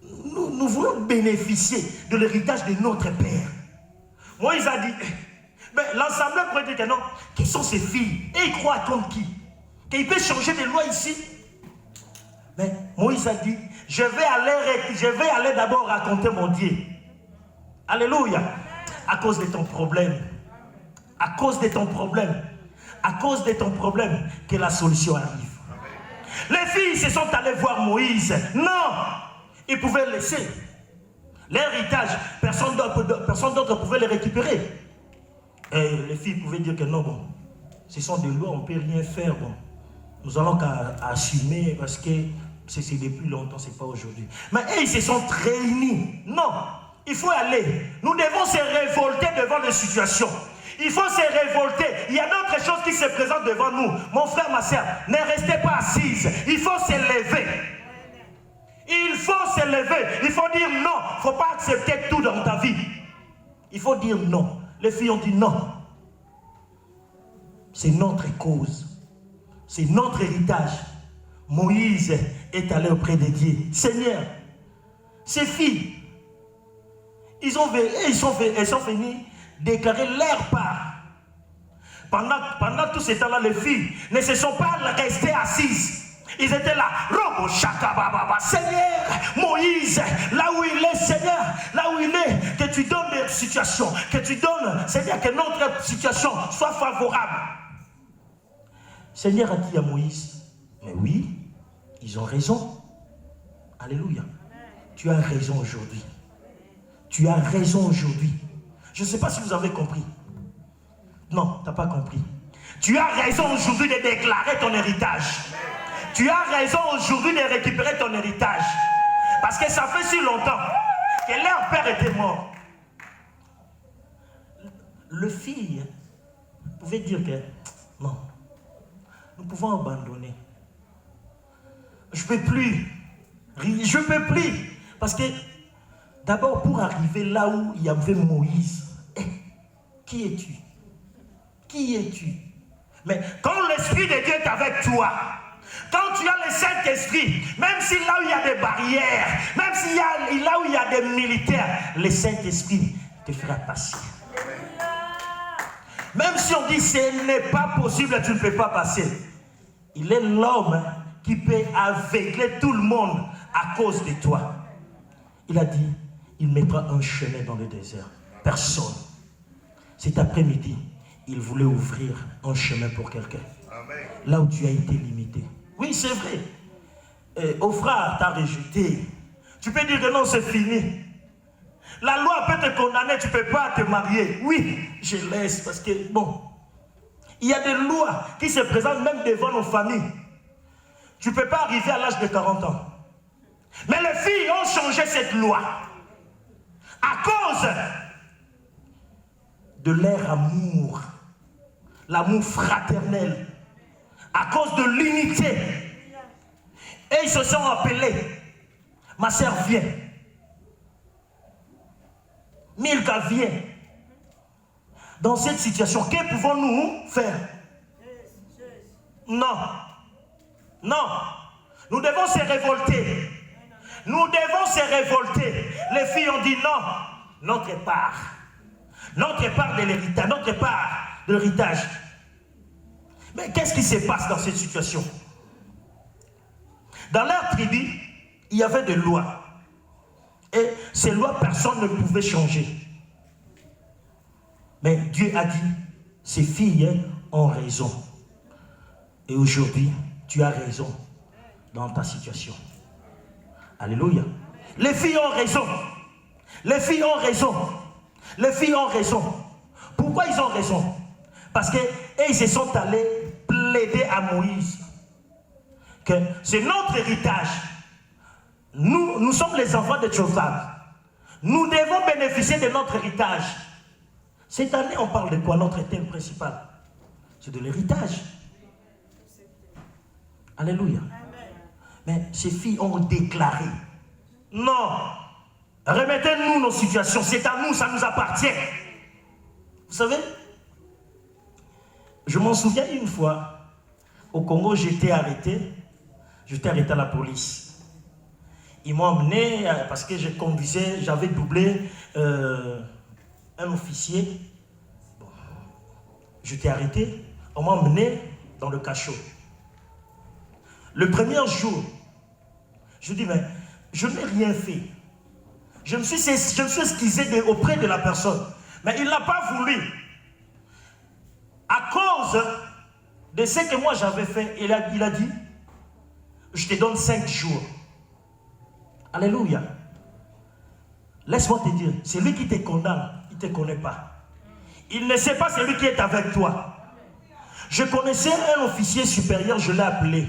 nous voulons bénéficier de l'héritage de notre Père. Moïse a dit, mais l'Assemblée pourrait dire que non. Qui sont ces filles? Et ils croient comme qui? Qu'il peut changer des lois ici? Mais Moïse a dit, je vais aller d'abord raconter mon Dieu. Alléluia. À cause de ton problème. À cause de ton problème. À cause de ton problème que la solution arrive. Les filles se sont allées voir Moïse. Non, ils pouvaient laisser l'héritage. Personne d'autre pouvait les récupérer. Et les filles pouvaient dire que non, bon, ce sont des lois, on ne peut rien faire. Bon, nous allons qu'à assumer parce que c'est depuis longtemps, ce n'est pas aujourd'hui. Mais ils se sont réunis. Non, il faut aller. Nous devons se révolter devant les situations. Il faut se révolter. Il y a d'autres choses qui se présentent devant nous. Mon frère, ma soeur, ne restez pas assises. Il faut se lever. Il faut se lever. Il faut dire non. Il ne faut pas accepter tout dans ta vie. Il faut dire non. Les filles ont dit non. C'est notre cause. C'est notre héritage. Moïse est allé auprès de Dieu. Seigneur, ces filles, elles sont venues déclarer leur part. Pendant tout ce temps-là, les filles ne se sont pas restées assises. Ils étaient là. Robo Shaka Baba. Seigneur, Moïse, là où il est, Seigneur, là où il est, que tu donnes des situations, que tu donnes, Seigneur, que notre situation soit favorable. Seigneur a dit à Moïse, mais oui, ils ont raison. Alléluia. Tu as raison aujourd'hui. Tu as raison aujourd'hui. Je ne sais pas si vous avez compris. Non, tu n'as pas compris. Tu as raison aujourd'hui de déclarer ton héritage. Tu as raison aujourd'hui de récupérer ton héritage. Parce que ça fait si longtemps que leur père était mort. Le fils pouvait dire que non, nous pouvons abandonner. Je ne peux plus. Je ne peux plus. Parce que d'abord, pour arriver là où il y avait Moïse, qui es-tu? Qui es-tu? Mais quand l'Esprit de Dieu est avec toi, quand tu as le Saint-Esprit, même si là où il y a des barrières, même si là où il y a des militaires, le Saint-Esprit te fera passer. Même si on dit ce n'est pas possible, tu ne peux pas passer. Il est l'homme qui peut aveugler tout le monde à cause de toi. Il a dit, il mettra un chemin dans le désert. Personne. Cet après-midi, il voulait ouvrir un chemin pour quelqu'un. Là où tu as été limité. Oui, c'est vrai. Ophra t'a rejeté. Tu peux dire que non, c'est fini. La loi peut te condamner, tu ne peux pas te marier. Oui, je laisse parce que, bon, il y a des lois qui se présentent même devant nos familles. Tu ne peux pas arriver à l'âge de 40 ans. Mais les filles ont changé cette loi à cause de leur amour, l'amour fraternel, à cause de l'unité. Et ils se sont appelés. Ma sœur vient. Milka vient. Dans cette situation, que pouvons-nous faire? Non. Non. Nous devons se révolter. Nous devons se révolter. Les filles ont dit non. Notre part de l'héritage, notre part de l'héritage. Mais qu'est-ce qui se passe dans cette situation? Dans leur tribu, il y avait des lois. Et ces lois, personne ne pouvait changer. Mais Dieu a dit, ces filles ont raison. Et aujourd'hui, tu as raison dans ta situation. Alléluia. Les filles ont raison. Les filles ont raison. Les filles ont raison. Pourquoi ils ont raison? Parce qu'ils se sont allés plaider à Moïse que c'est notre héritage. Nous sommes les enfants de Tchofab. Nous devons bénéficier de notre héritage. Cette année, on parle de quoi? Notre thème principal, c'est de l'héritage. Alléluia. Mais ces filles ont déclaré, non, remettez-nous nos situations, c'est à nous, ça nous appartient. Vous savez, je m'en souviens une fois, au Congo, j'étais arrêté à la police. Ils m'ont emmené parce que je conduisais, j'avais doublé un officier. Bon, j'étais arrêté, on m'a emmené dans le cachot. Le premier jour, je dis, mais je n'ai rien fait. Je me suis excusé auprès de la personne. Mais il n'a pas voulu. À cause de ce que moi j'avais fait, il a dit, je te donne 5 jours. Alléluia. Laisse-moi te dire, celui qui te condamne, il ne te connaît pas. Il ne sait pas celui qui est avec toi. Je connaissais un officier supérieur, je l'ai appelé.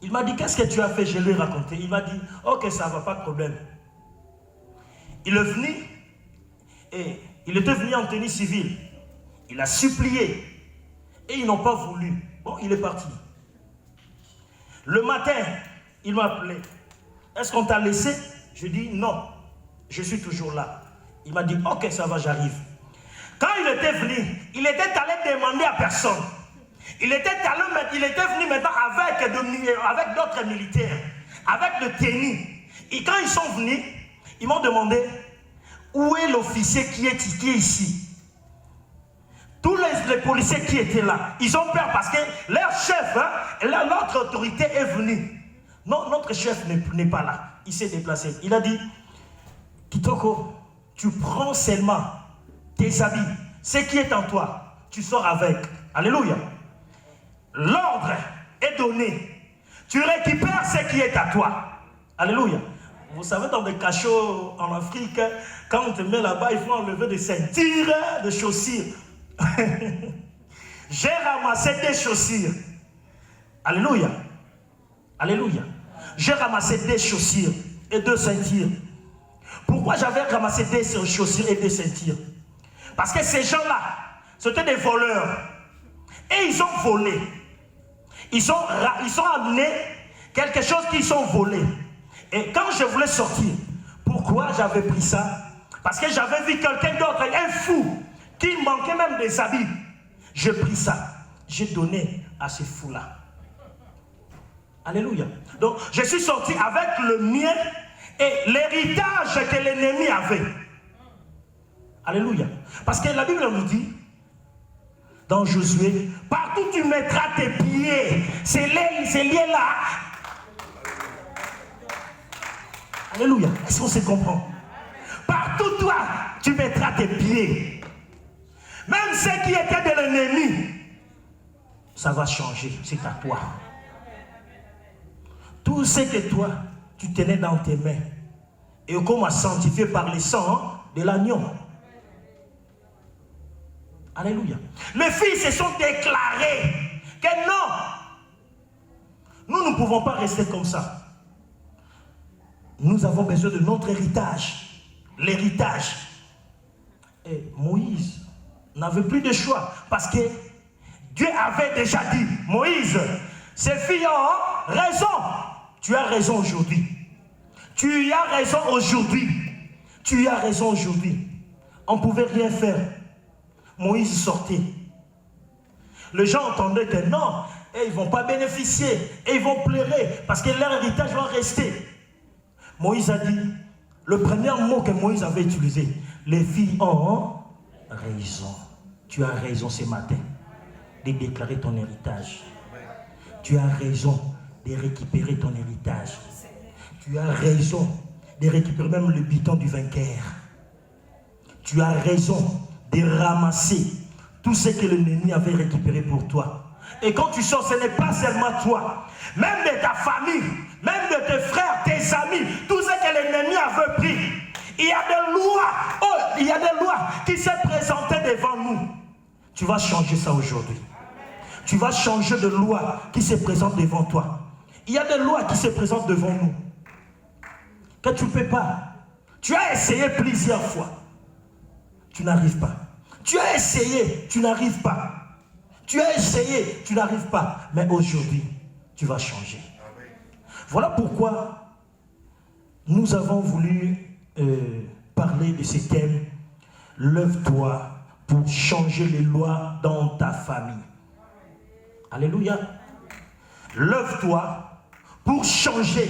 Il m'a dit, qu'est-ce que tu as fait? Je lui ai raconté. Il m'a dit, ok, ça va, pas de problème. Il est venu, et il était venu en tenue civile. Il a supplié, et ils n'ont pas voulu. Bon, il est parti. Le matin, il m'a appelé. Est-ce qu'on t'a laissé? Je dis, non, je suis toujours là. Il m'a dit, ok, ça va, j'arrive. Quand il était venu, il était allé demander à personne. Il était venu maintenant avec d'autres militaires, avec le tenue. Et quand ils sont venus, ils m'ont demandé, où est l'officier qui est ici? Tous les policiers qui étaient là, ils ont peur parce que leur chef, notre autorité est venue. Non, notre chef n'est pas là. Il s'est déplacé. Il a dit, Kitoko, tu prends seulement tes habits, ce qui est en toi, tu sors avec. Alléluia. l'ordre est donné. Tu récupères ce qui est à toi. Alléluia. Vous savez, dans des cachots en Afrique, quand on te met là-bas, il faut enlever des ceintures, des chaussures. J'ai ramassé des chaussures. Alléluia. Alléluia. J'ai ramassé des chaussures et 2 ceintures. Pourquoi j'avais ramassé des chaussures et des ceintures? Parce que ces gens-là, c'était des voleurs. Et ils ont volé. Ils ont amené quelque chose qu'ils ont volé. Et quand je voulais sortir, pourquoi j'avais pris ça? Parce que j'avais vu quelqu'un d'autre, un fou, qui manquait même des habits. J'ai pris ça. J'ai donné à ce fou-là. Alléluia. Donc, je suis sorti avec le mien et l'héritage que l'ennemi avait. Alléluia. Parce que la Bible nous dit, dans Josué, partout tu mettras tes pieds, c'est lié là. Alléluia. Est-ce qu'on se comprend? Partout toi, tu mettras tes pieds. Même ce qui était de l'ennemi, ça va changer, c'est à toi. Tout ce que toi, tu tenais dans tes mains, et qu'on m'a sanctifié par le sang de l'agneau. Alléluia. Les filles se sont déclarées que non, nous ne pouvons pas rester comme ça. Nous avons besoin de notre héritage, l'héritage. Et Moïse n'avait plus de choix parce que Dieu avait déjà dit, Moïse, ces filles ont raison. Tu as raison aujourd'hui. Tu as raison aujourd'hui. Tu as raison aujourd'hui. On ne pouvait rien faire. Moïse sortait. Les gens entendaient que non, et ils ne vont pas bénéficier, et ils vont pleurer, parce que leur héritage va rester. Moïse a dit, le premier mot que Moïse avait utilisé, les filles ont raison. Tu as raison ce matin de déclarer ton héritage. Tu as raison de récupérer ton héritage. Tu as raison de récupérer même le butin du vainqueur. Tu as raison de ramasser tout ce que l'ennemi avait récupéré pour toi. Et quand tu sors, ce n'est pas seulement toi, même de ta famille, même de tes frères, tes amis, tout ce que l'ennemi avait pris. Il y a des lois, il y a des lois qui se présentaient devant nous. Tu vas changer ça aujourd'hui. Tu vas changer de loi qui se présente devant toi. Il y a des lois qui se présentent devant nous que tu ne peux pas. Tu as essayé plusieurs fois. Tu n'arrives pas. Tu as essayé, tu n'arrives pas. Tu as essayé, tu n'arrives pas. Mais aujourd'hui, tu vas changer. Voilà pourquoi nous avons voulu parler de ce thème. Lève-toi pour changer les lois dans ta famille. Alléluia. Lève-toi pour changer.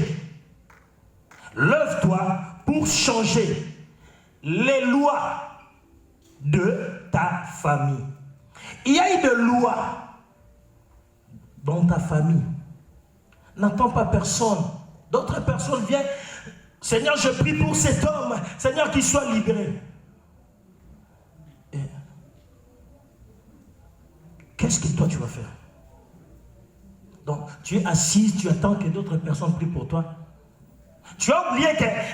Lève-toi pour changer les lois de ta famille. Il y a eu des lois dans ta famille. N'attends pas personne. D'autres personnes viennent. Seigneur, je prie pour cet homme. Seigneur, qu'il soit libéré. Qu'est-ce que toi tu vas faire? Donc, tu es assise, tu attends que d'autres personnes prient pour toi. Tu as oublié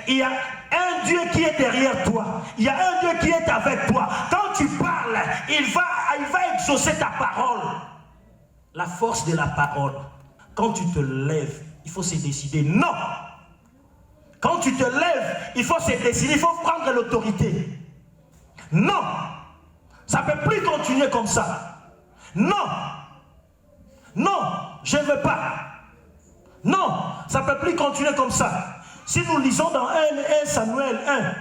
qu'il y a un Dieu qui est derrière toi. Il y a un Dieu qui est avec toi. Quand tu parles, il va exaucer ta parole. La force de la parole. Quand tu te lèves, il faut se décider. Non. Quand tu te lèves, il faut se décider. Il faut prendre l'autorité. Non. Ça ne peut plus continuer comme ça. Non. Non, je ne veux pas. Non, ça ne peut plus continuer comme ça. Si nous lisons dans 1 Samuel 1,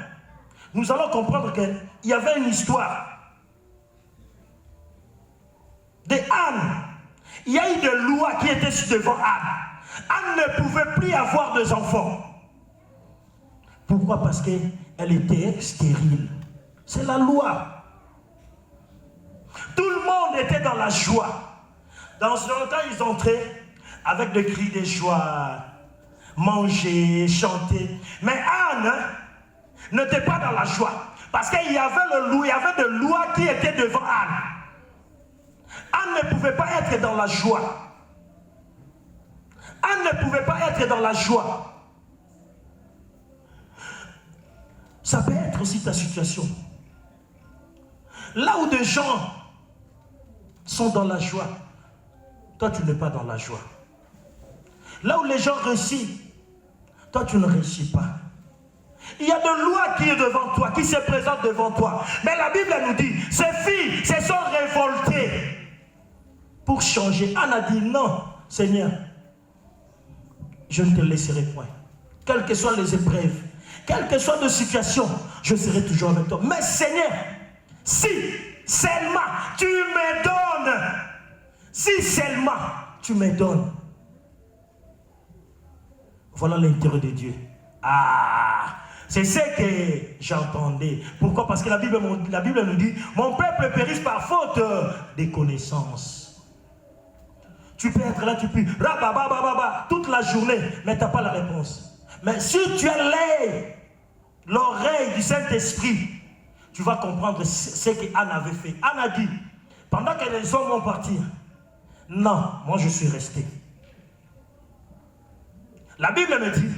nous allons comprendre qu'il y avait une histoire de Anne. Il y a eu des lois qui étaient devant Anne. Anne ne pouvait plus avoir des enfants. Pourquoi? Parce qu'elle était stérile. C'est la loi. Tout le monde était dans la joie. Dans ce temps, ils entraient avec des cris de joie, manger, chanter. Mais Anne n'était pas dans la joie. Parce qu'il y avait des lois qui étaient devant Anne. Anne ne pouvait pas être dans la joie. Anne ne pouvait pas être dans la joie. Ça peut être aussi ta situation. Là où des gens sont dans la joie, toi tu n'es pas dans la joie. Là où les gens réussissent, toi tu ne réussis pas. Il y a de loi qui est devant toi, qui se présente devant toi. Mais la Bible nous dit, ces filles se sont révoltées pour changer. Anne a dit, non, Seigneur, je ne te laisserai point. Quelles que soient les épreuves, quelle que soit la situation, je serai toujours avec toi. Mais Seigneur, si seulement tu me donnes, si seulement tu me donnes. Voilà l'intérêt de Dieu. Ah, c'est ce que j'entendais. Pourquoi? Parce que la Bible nous dit, mon peuple périsse par faute des connaissances. Tu peux être là, tu peux toute la journée, mais tu n'as pas la réponse. Mais si tu as l'oreille du Saint-Esprit, tu vas comprendre ce qu'Anne avait fait. Anne a dit, pendant que les hommes vont partir, non, moi je suis resté. La Bible me dit,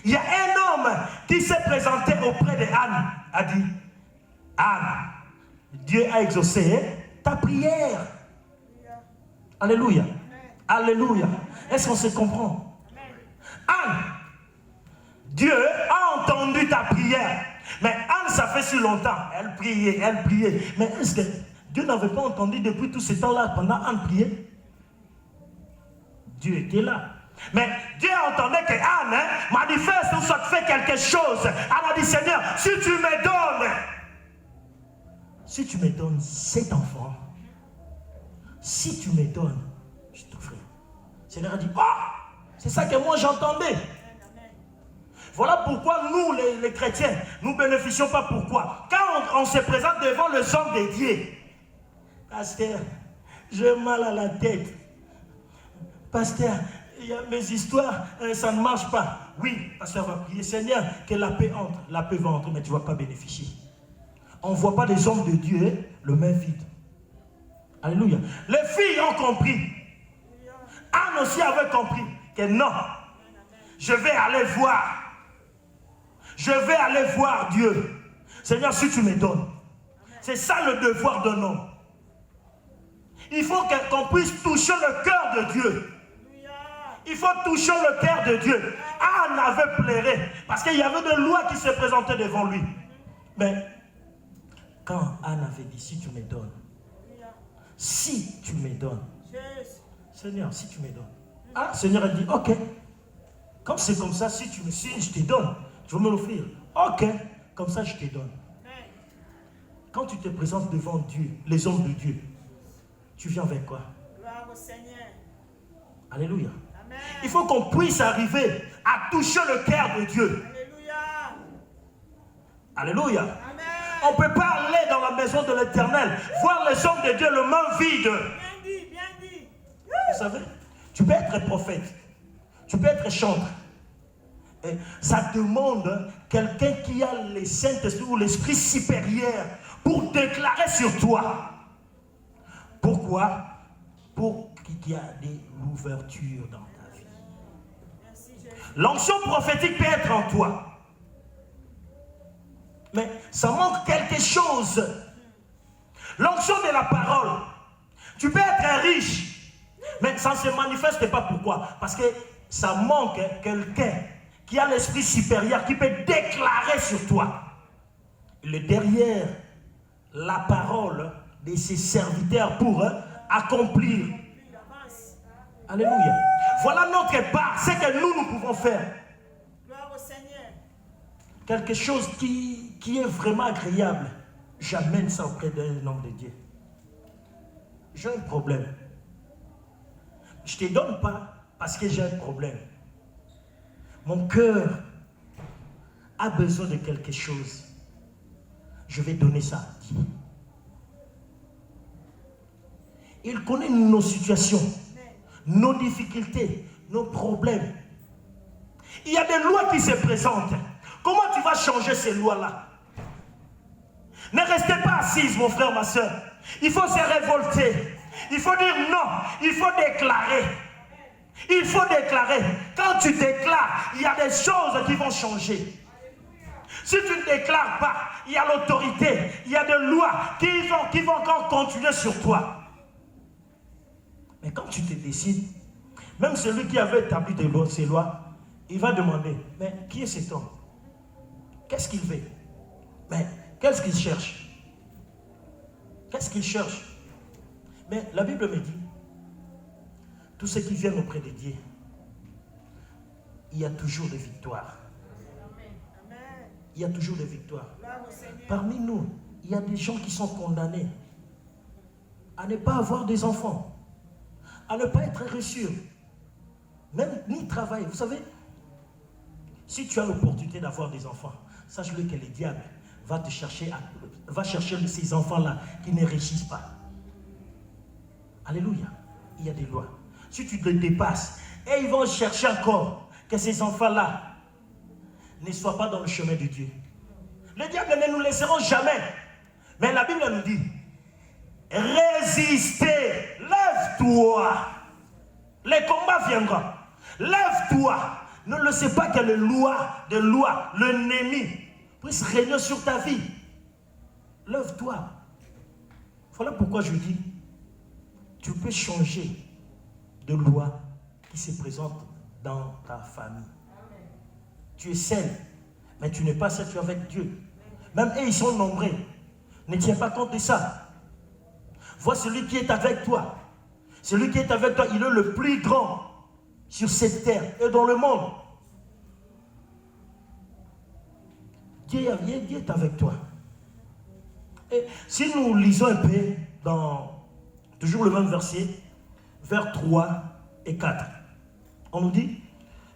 il y a un homme qui s'est présenté auprès d'Anne, a dit, Anne, Dieu a exaucé ta prière. Alléluia. Alléluia. Est-ce qu'on se comprend? Anne, Dieu a entendu ta prière. Mais Anne, ça fait si longtemps. Elle priait, elle priait. Mais est-ce que Dieu n'avait pas entendu depuis tout ce temps-là, pendant Anne priait? Dieu était là. Mais Dieu entendait que Anne manifeste ou soit fait quelque chose. Anne a dit, Seigneur, si tu me donnes cet enfant, si tu me donnes, je t'offre. Seigneur a dit, oh, c'est ça que moi j'entendais. Voilà pourquoi nous, les chrétiens, nous ne bénéficions pas. Pourquoi? Quand on se présente devant le sang de Dieu, pasteur, j'ai mal à la tête. Pasteur, il y a mes histoires, ça ne marche pas. Oui, pasteur va prier, Seigneur, que la paix entre. La paix va entrer, mais tu ne vas pas bénéficier. On ne voit pas les hommes de Dieu le main vide. Alléluia. Les filles ont compris. Anne aussi avait compris que non, je vais aller voir. Je vais aller voir Dieu. Seigneur, si tu me donnes. C'est ça le devoir d'un homme. Il faut qu'on puisse toucher le cœur de Dieu. Il faut toucher le cœur de Dieu. Anne avait pleuré parce qu'il y avait des lois qui se présentaient devant lui. Mais quand Anne avait dit, si tu me donnes, si tu me donnes, Seigneur, si tu me donnes. Ah, Seigneur a dit, ok. Comme c'est comme ça, si tu me signes, je te donne. Tu veux me l'offrir? Ok, comme ça je te donne. Quand tu te présentes devant Dieu, les hommes de Dieu, tu viens avec quoi? Gloire au Seigneur. Alléluia. Amen. Il faut qu'on puisse arriver à toucher le cœur de Dieu. Alléluia. Alléluia. Amen. On ne peut pas aller dans la maison de l'Éternel, voir les hommes de Dieu le main vide. Bien dit, bien dit. Vous savez, tu peux être prophète, tu peux être chanteur. Et ça demande quelqu'un qui a les Saint-Esprit ou l'Esprit supérieur pour déclarer sur toi. Pourquoi? Pour qu'il y ait de l'ouverture dans ta vie. L'onction prophétique peut être en toi. Mais ça manque quelque chose. L'onction de la parole. Tu peux être riche, mais ça ne se manifeste pas. Pourquoi? Parce que ça manque quelqu'un qui a l'esprit supérieur, qui peut déclarer sur toi. Il est derrière la parole de ses serviteurs pour accomplir. Alléluia. Voilà notre part, ce que nous pouvons faire. Gloire au Seigneur. Quelque chose qui est vraiment agréable. J'amène ça auprès d'un homme de Dieu. J'ai un problème. Je ne te donne pas parce que j'ai un problème. Mon cœur a besoin de quelque chose. Je vais donner ça à Dieu. Il connaît nos situations, nos difficultés, nos problèmes. Il y a des lois qui se présentent. Comment tu vas changer ces lois-là? Ne restez pas assise, mon frère, ma soeur. Il faut se révolter. Il faut dire non. Il faut déclarer. Il faut déclarer. Quand tu déclares, il y a des choses qui vont changer. Si tu ne déclares pas, il y a l'autorité, il y a des lois qui vont encore continuer sur toi. Mais quand tu te décides, même celui qui avait établi ces lois, il va demander, mais qui est cet homme? Qu'est-ce qu'il fait? Mais qu'est-ce qu'il cherche? Qu'est-ce qu'il cherche? Mais la Bible me dit, tous ceux qui viennent auprès de Dieu, il y a toujours des victoires. Il y a toujours des victoires. Parmi nous, il y a des gens qui sont condamnés à ne pas avoir des enfants, à ne pas être reçus, même ni travailler. Vous savez, si tu as l'opportunité d'avoir des enfants, sache-le que le diable va te chercher, va chercher ces enfants-là qui ne réussissent pas. Alléluia. Il y a des lois. Si tu te dépasses, et ils vont chercher encore que ces enfants-là ne soient pas dans le chemin de Dieu. Le diable ne nous laisseront jamais. Mais la Bible nous dit, résistez, lève-toi. Les combats viendront. Lève-toi. Ne laissez pas que l'ennemi puisse régner sur ta vie. Lève-toi. Voilà pourquoi je dis, tu peux changer de loi qui se présente dans ta famille. Tu es seul, mais tu n'es pas seul, tu es avec Dieu. Même eux, ils sont nombreux. Ne tiens pas compte de ça. Vois celui qui est avec toi. Celui qui est avec toi, il est le plus grand sur cette terre et dans le monde. Dieu est avec toi. Et si nous lisons un peu dans toujours le même verset, vers 3 et 4, on nous dit,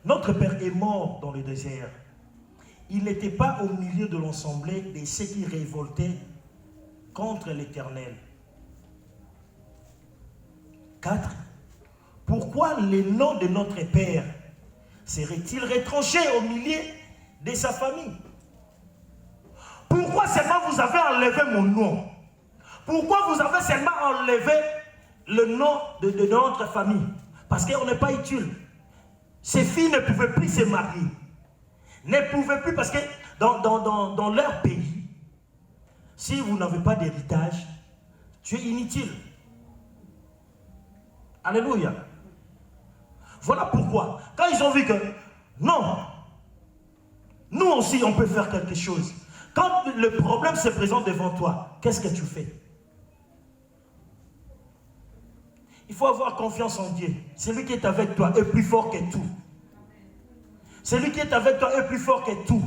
notre Père est mort dans le désert. Il n'était pas au milieu de l'assemblée de ceux qui révoltaient contre l'Éternel. 4. Pourquoi le nom de notre Père serait-il retranché au milieu de sa famille? Pourquoi seulement vous avez enlevé mon nom? Pourquoi vous avez seulement enlevé le nom de notre famille? Parce qu'on n'est pas utile. Ces filles ne pouvaient plus se marier. Ne pouvaient plus parce que dans leur pays, si vous n'avez pas d'héritage, tu es inutile. Alléluia. Voilà pourquoi, quand ils ont vu que, non, nous aussi on peut faire quelque chose. Quand le problème se présente devant toi, qu'est-ce que tu fais? Il faut avoir confiance en Dieu. Celui qui est avec toi est plus fort que tout. Celui qui est avec toi est plus fort que tout.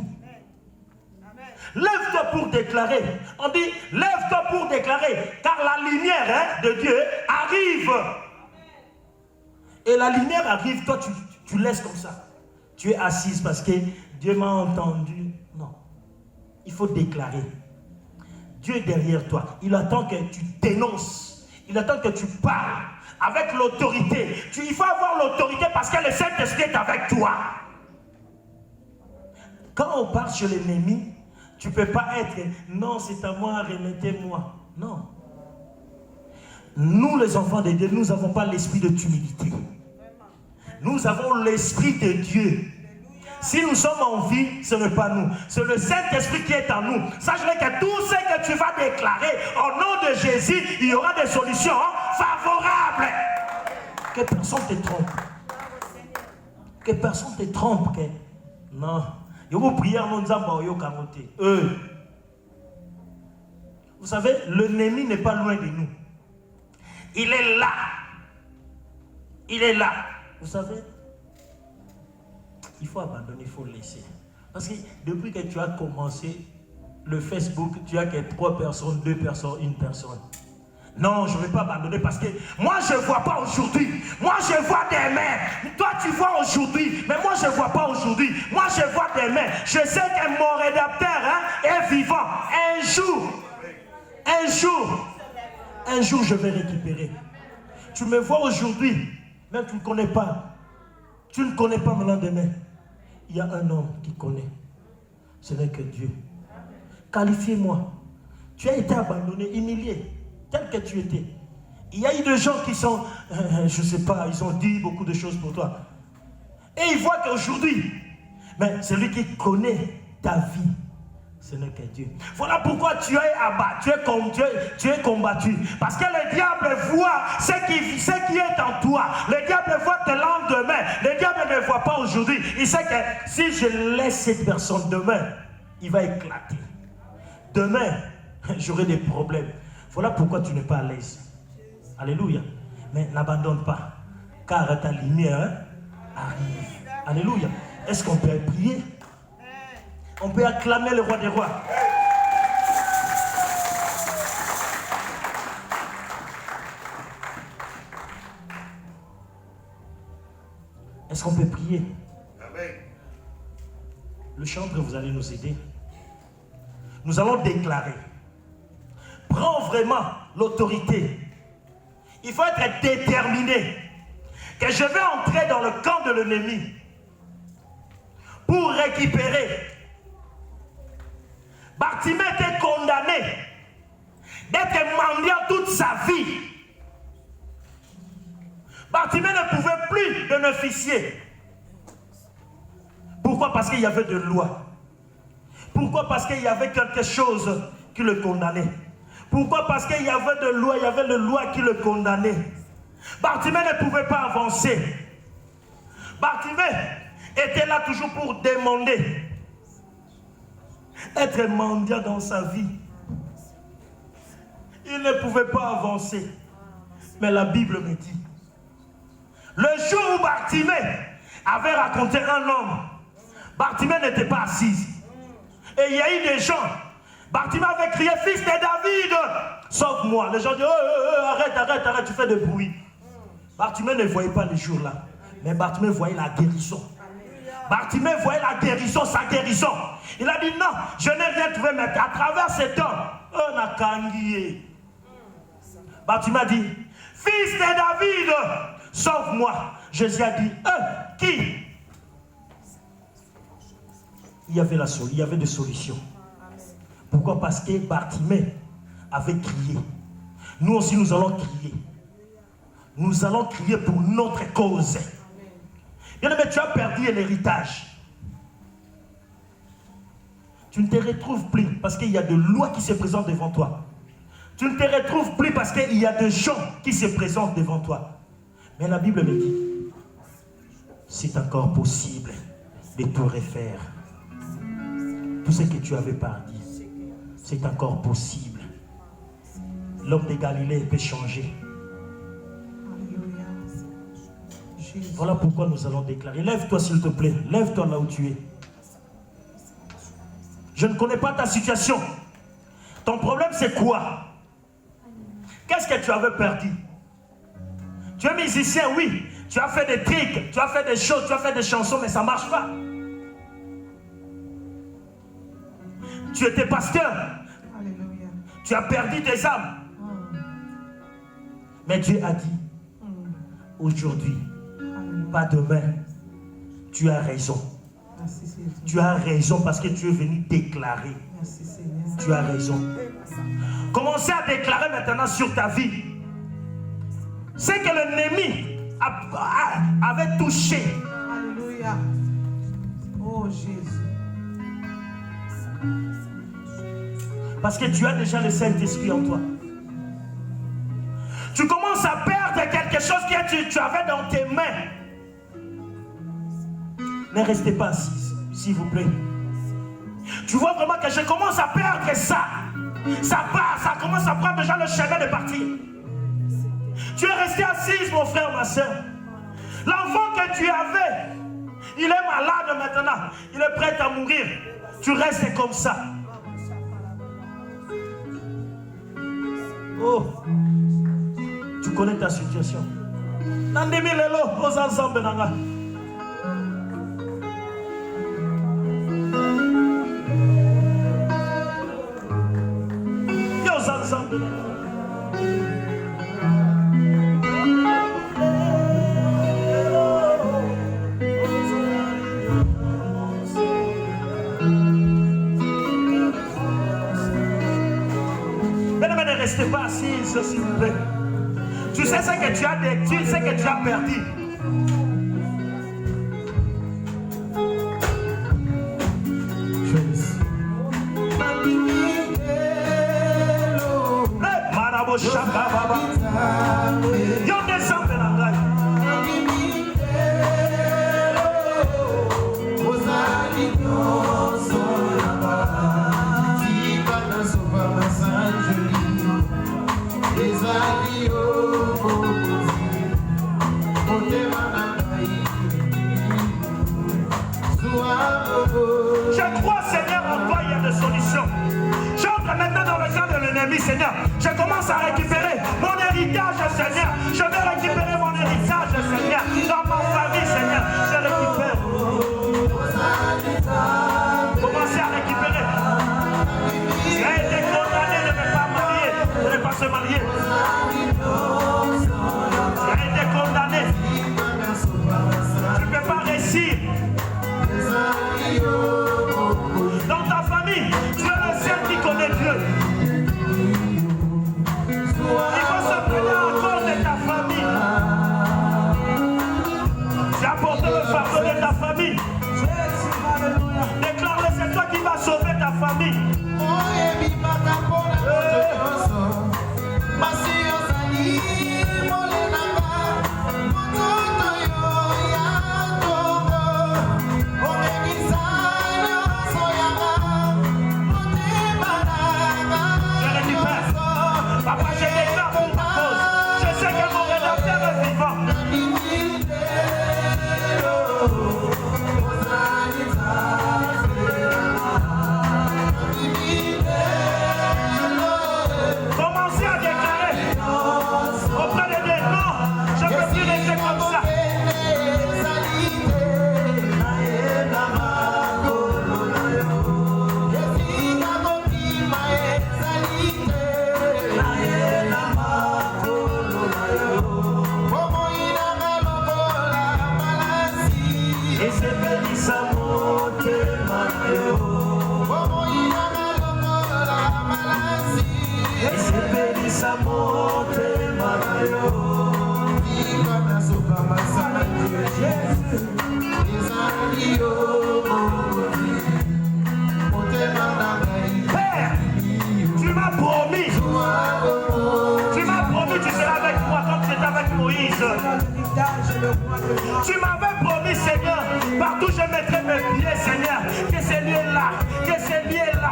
Lève-toi pour déclarer. On dit, lève-toi pour déclarer, car la lumière de Dieu arrive. Et la lumière arrive, toi tu laisses comme ça. Tu es assise parce que Dieu m'a entendu. Non. Il faut déclarer. Dieu est derrière toi. Il attend que tu dénonces. Il attend que tu parles avec l'autorité. Il faut avoir l'autorité parce que le Saint-Esprit est avec toi. Quand on part chez l'ennemi, tu ne peux pas être « Non, c'est à moi, remettez-moi ». Non. Nous, les enfants de Dieu, nous n'avons pas l'esprit de timidité. Nous avons l'esprit de Dieu. Si nous sommes en vie, ce n'est pas nous. C'est le Saint-Esprit qui est en nous. Sache-le que tout ce que tu vas déclarer au nom de Jésus, il y aura des solutions favorables. Que personne ne te trompe. Que personne ne te trompe. Non. Vous savez, l'ennemi n'est pas loin de nous. Il est là. Il est là. Vous savez, il faut abandonner, il faut laisser. Parce que depuis que tu as commencé le Facebook, tu as que 3 personnes, 2 personnes, 1 personne. Non, je ne vais pas abandonner parce que moi je ne vois pas aujourd'hui. Moi je vois demain. Toi tu vois aujourd'hui, mais moi je ne vois pas aujourd'hui. Moi je vois demain. Je sais que mon rédacteur est vivant. Un jour je vais récupérer. Tu me vois aujourd'hui, mais tu ne connais pas. Tu ne connais pas maintenant demain. Il y a un homme qui connaît. Ce n'est que Dieu. Qualifiez-moi. Tu as été abandonné, humilié. Tel que tu étais, Il y a eu des gens qui sont, je ne sais pas, ils ont dit beaucoup de choses pour toi. Et ils voient qu'aujourd'hui, mais celui qui connaît ta vie, ce n'est que Dieu. Voilà pourquoi tu es abattu, tu es combattu. Parce que le diable voit ce qui est en toi. Le diable voit tes lendemains. Le diable ne voit pas aujourd'hui. Il sait que si je laisse cette personne demain, il va éclater. Demain, j'aurai des problèmes. Voilà pourquoi tu n'es pas à l'aise. Alléluia. Mais n'abandonne pas. Car ta lumière arrive. Alléluia. Est-ce qu'on peut prier? On peut acclamer le roi des rois. Est-ce qu'on peut prier? Amen. Le chanteur, vous allez nous aider. Nous allons déclarer. Prends vraiment l'autorité. Il faut être déterminé que je vais entrer dans le camp de l'ennemi pour récupérer. Bartimée était condamné d'être mendiant toute sa vie. Bartimée ne pouvait plus bénéficier. Pourquoi? Parce qu'il y avait de loi. Pourquoi? Parce qu'il y avait quelque chose qui le condamnait. Pourquoi? Parce qu'il y avait de loi, il y avait de loi qui le condamnait. Bartimée ne pouvait pas avancer. Bartimée était là toujours pour demander. Être mendiant dans sa vie. Il ne pouvait pas avancer. Mais la Bible me dit, le jour où Bartimée avait raconté un homme, Bartimée n'était pas assise. Et il y a eu des gens, Bartimée avait crié, fils de David, sauve-moi. Les gens disent, arrête, tu fais de bruit. Bartimée ne voyait pas les jours là, mais Bartimée voyait la guérison. Bartimée voyait la guérison, sa guérison. Il a dit non, je n'ai rien trouvé, mais à travers cet homme, on a kangué. Bartimée a dit, fils de David, sauve-moi. Jésus a dit, qui? Il y avait des solutions. Pourquoi? Parce que Bartimée avait crié. Nous aussi, nous allons crier. Nous allons crier pour notre cause. Bien-aimé, tu as perdu un héritage. Tu ne te retrouves plus parce qu'il y a de lois qui se présentent devant toi. Tu ne te retrouves plus parce qu'il y a des gens qui se présentent devant toi. Mais la Bible me dit, c'est encore possible de tout refaire. Tout ce que tu avais perdu, c'est encore possible. L'homme de Galilée peut changer. Voilà pourquoi nous allons déclarer. Lève-toi s'il te plaît. Lève-toi là où tu es. Je ne connais pas ta situation. Ton problème c'est quoi? Qu'est-ce que tu avais perdu? Tu es musicien, oui. Tu as fait des trucs, tu as fait des choses, tu as fait des chansons, mais ça ne marche pas. Tu étais pasteur. Alléluia. Tu as perdu tes âmes. Mais Dieu a dit, aujourd'hui, pas demain, tu as raison. Tu as raison parce que tu es venu déclarer. Tu as raison. Commencez à déclarer maintenant sur ta vie. C'est que l'ennemi avait touché. Alléluia. Oh Jésus. Parce que tu as déjà le Saint-Esprit en toi. Tu commences à perdre quelque chose que tu avais dans tes mains. Ne restez pas assis, s'il vous plaît. Tu vois vraiment que je commence à perdre ça. Ça part, ça commence à prendre déjà le chemin de partir. Tu es resté assise, mon frère, ma soeur. L'enfant que tu avais, il est malade maintenant. Il est prêt à mourir. Tu restes comme ça. Oh, tu connais ta situation. Nandemi lelo, aux ensemble nanga. Aux ensemble nanga. Ne restez pas assis, s'il vous plaît. Tu sais ce que tu as perdu. Marabo Shaka Baba. Yo descend de la graille. Je crois, Seigneur, en toi, il y a des solutions. J'entre maintenant dans le camp de l'ennemi, Seigneur. Je commence à récupérer mon héritage, Seigneur. Je vais récupérer mon héritage, Seigneur. Dans ma famille, Seigneur, je récupère. Commencez à récupérer. Tu as été condamné de ne pas marier, de ne pas se marier. Tu as été condamné. Tu ne peux pas réussir. Dans ta famille, tu es le seul qui connaît Dieu. Il faut se prendre en compte de ta famille. Tu as porté le fardeau de ta famille. Déclare-le, c'est toi qui vas sauver ta famille. Papa, je déclare pour ta cause. Je sais que mon rédempteur est vivant. Commencez à déclarer auprès de Dieu. Non, je ne peux plus rester comme ça. Père, tu m'as promis, tu seras avec moi comme tu étais avec Moïse. Tu m'avais promis, Seigneur, partout je mettrai mes pieds, Seigneur, que c'est lieu-là,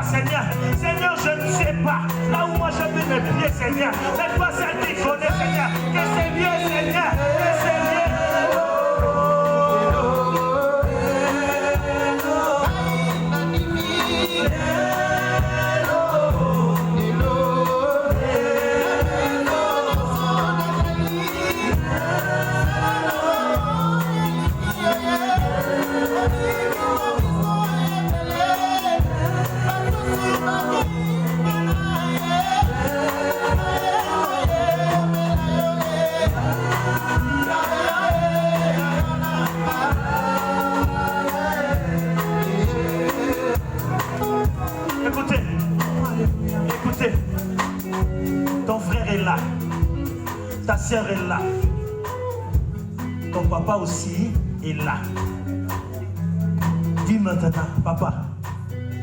Seigneur. Seigneur, je ne sais pas, là où moi je mets mes pieds, Seigneur, mais toi, celle qui connaît, Seigneur, que c'est lieu, Seigneur, que c'est lieu. Écoutez, ton frère est là, ta soeur est là, ton papa aussi est là. Dis maintenant, papa,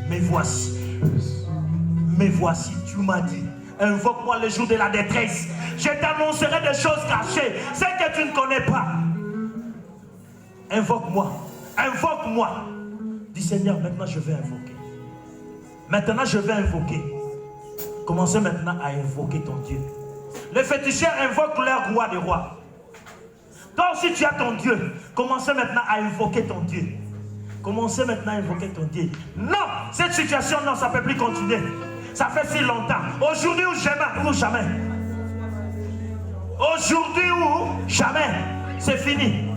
me voici, tu m'as dit, invoque-moi le jour de la détresse, je t'annoncerai des choses cachées, celles que tu ne connais pas. Invoque-moi. Dis Seigneur, maintenant je vais invoquer. Commencez maintenant à invoquer ton Dieu. Les féticheurs invoquent leur roi des rois. Toi aussi tu as ton Dieu. Commencez maintenant à invoquer ton Dieu. Non, cette situation, non, ça ne peut plus continuer. Ça fait si longtemps. Aujourd'hui ou jamais. Aujourd'hui ou jamais. C'est fini.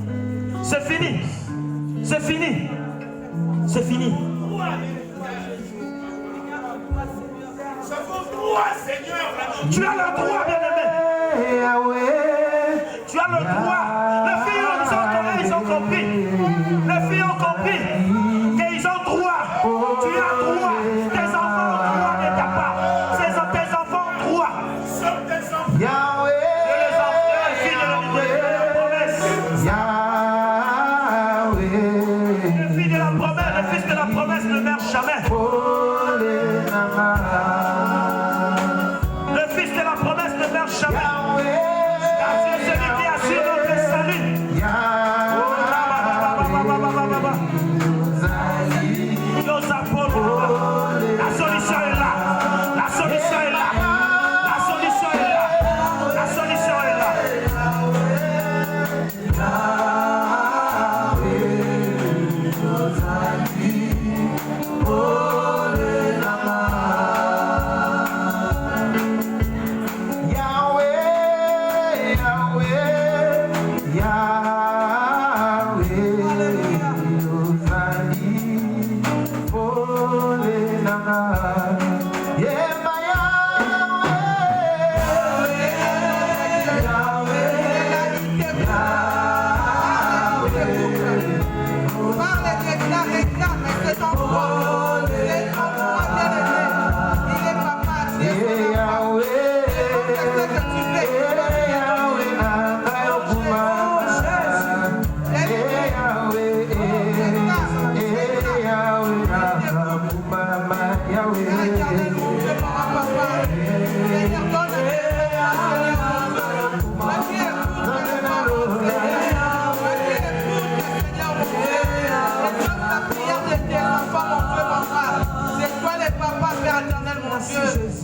Tu as le droit, bien-aimé. Tu as le droit. Les filles ils ont compris. Les filles ont compris qu'ils ont droit. Tu as droit. Tes enfants ont droit de ta part. Tes enfants ont droit. Je les enferme.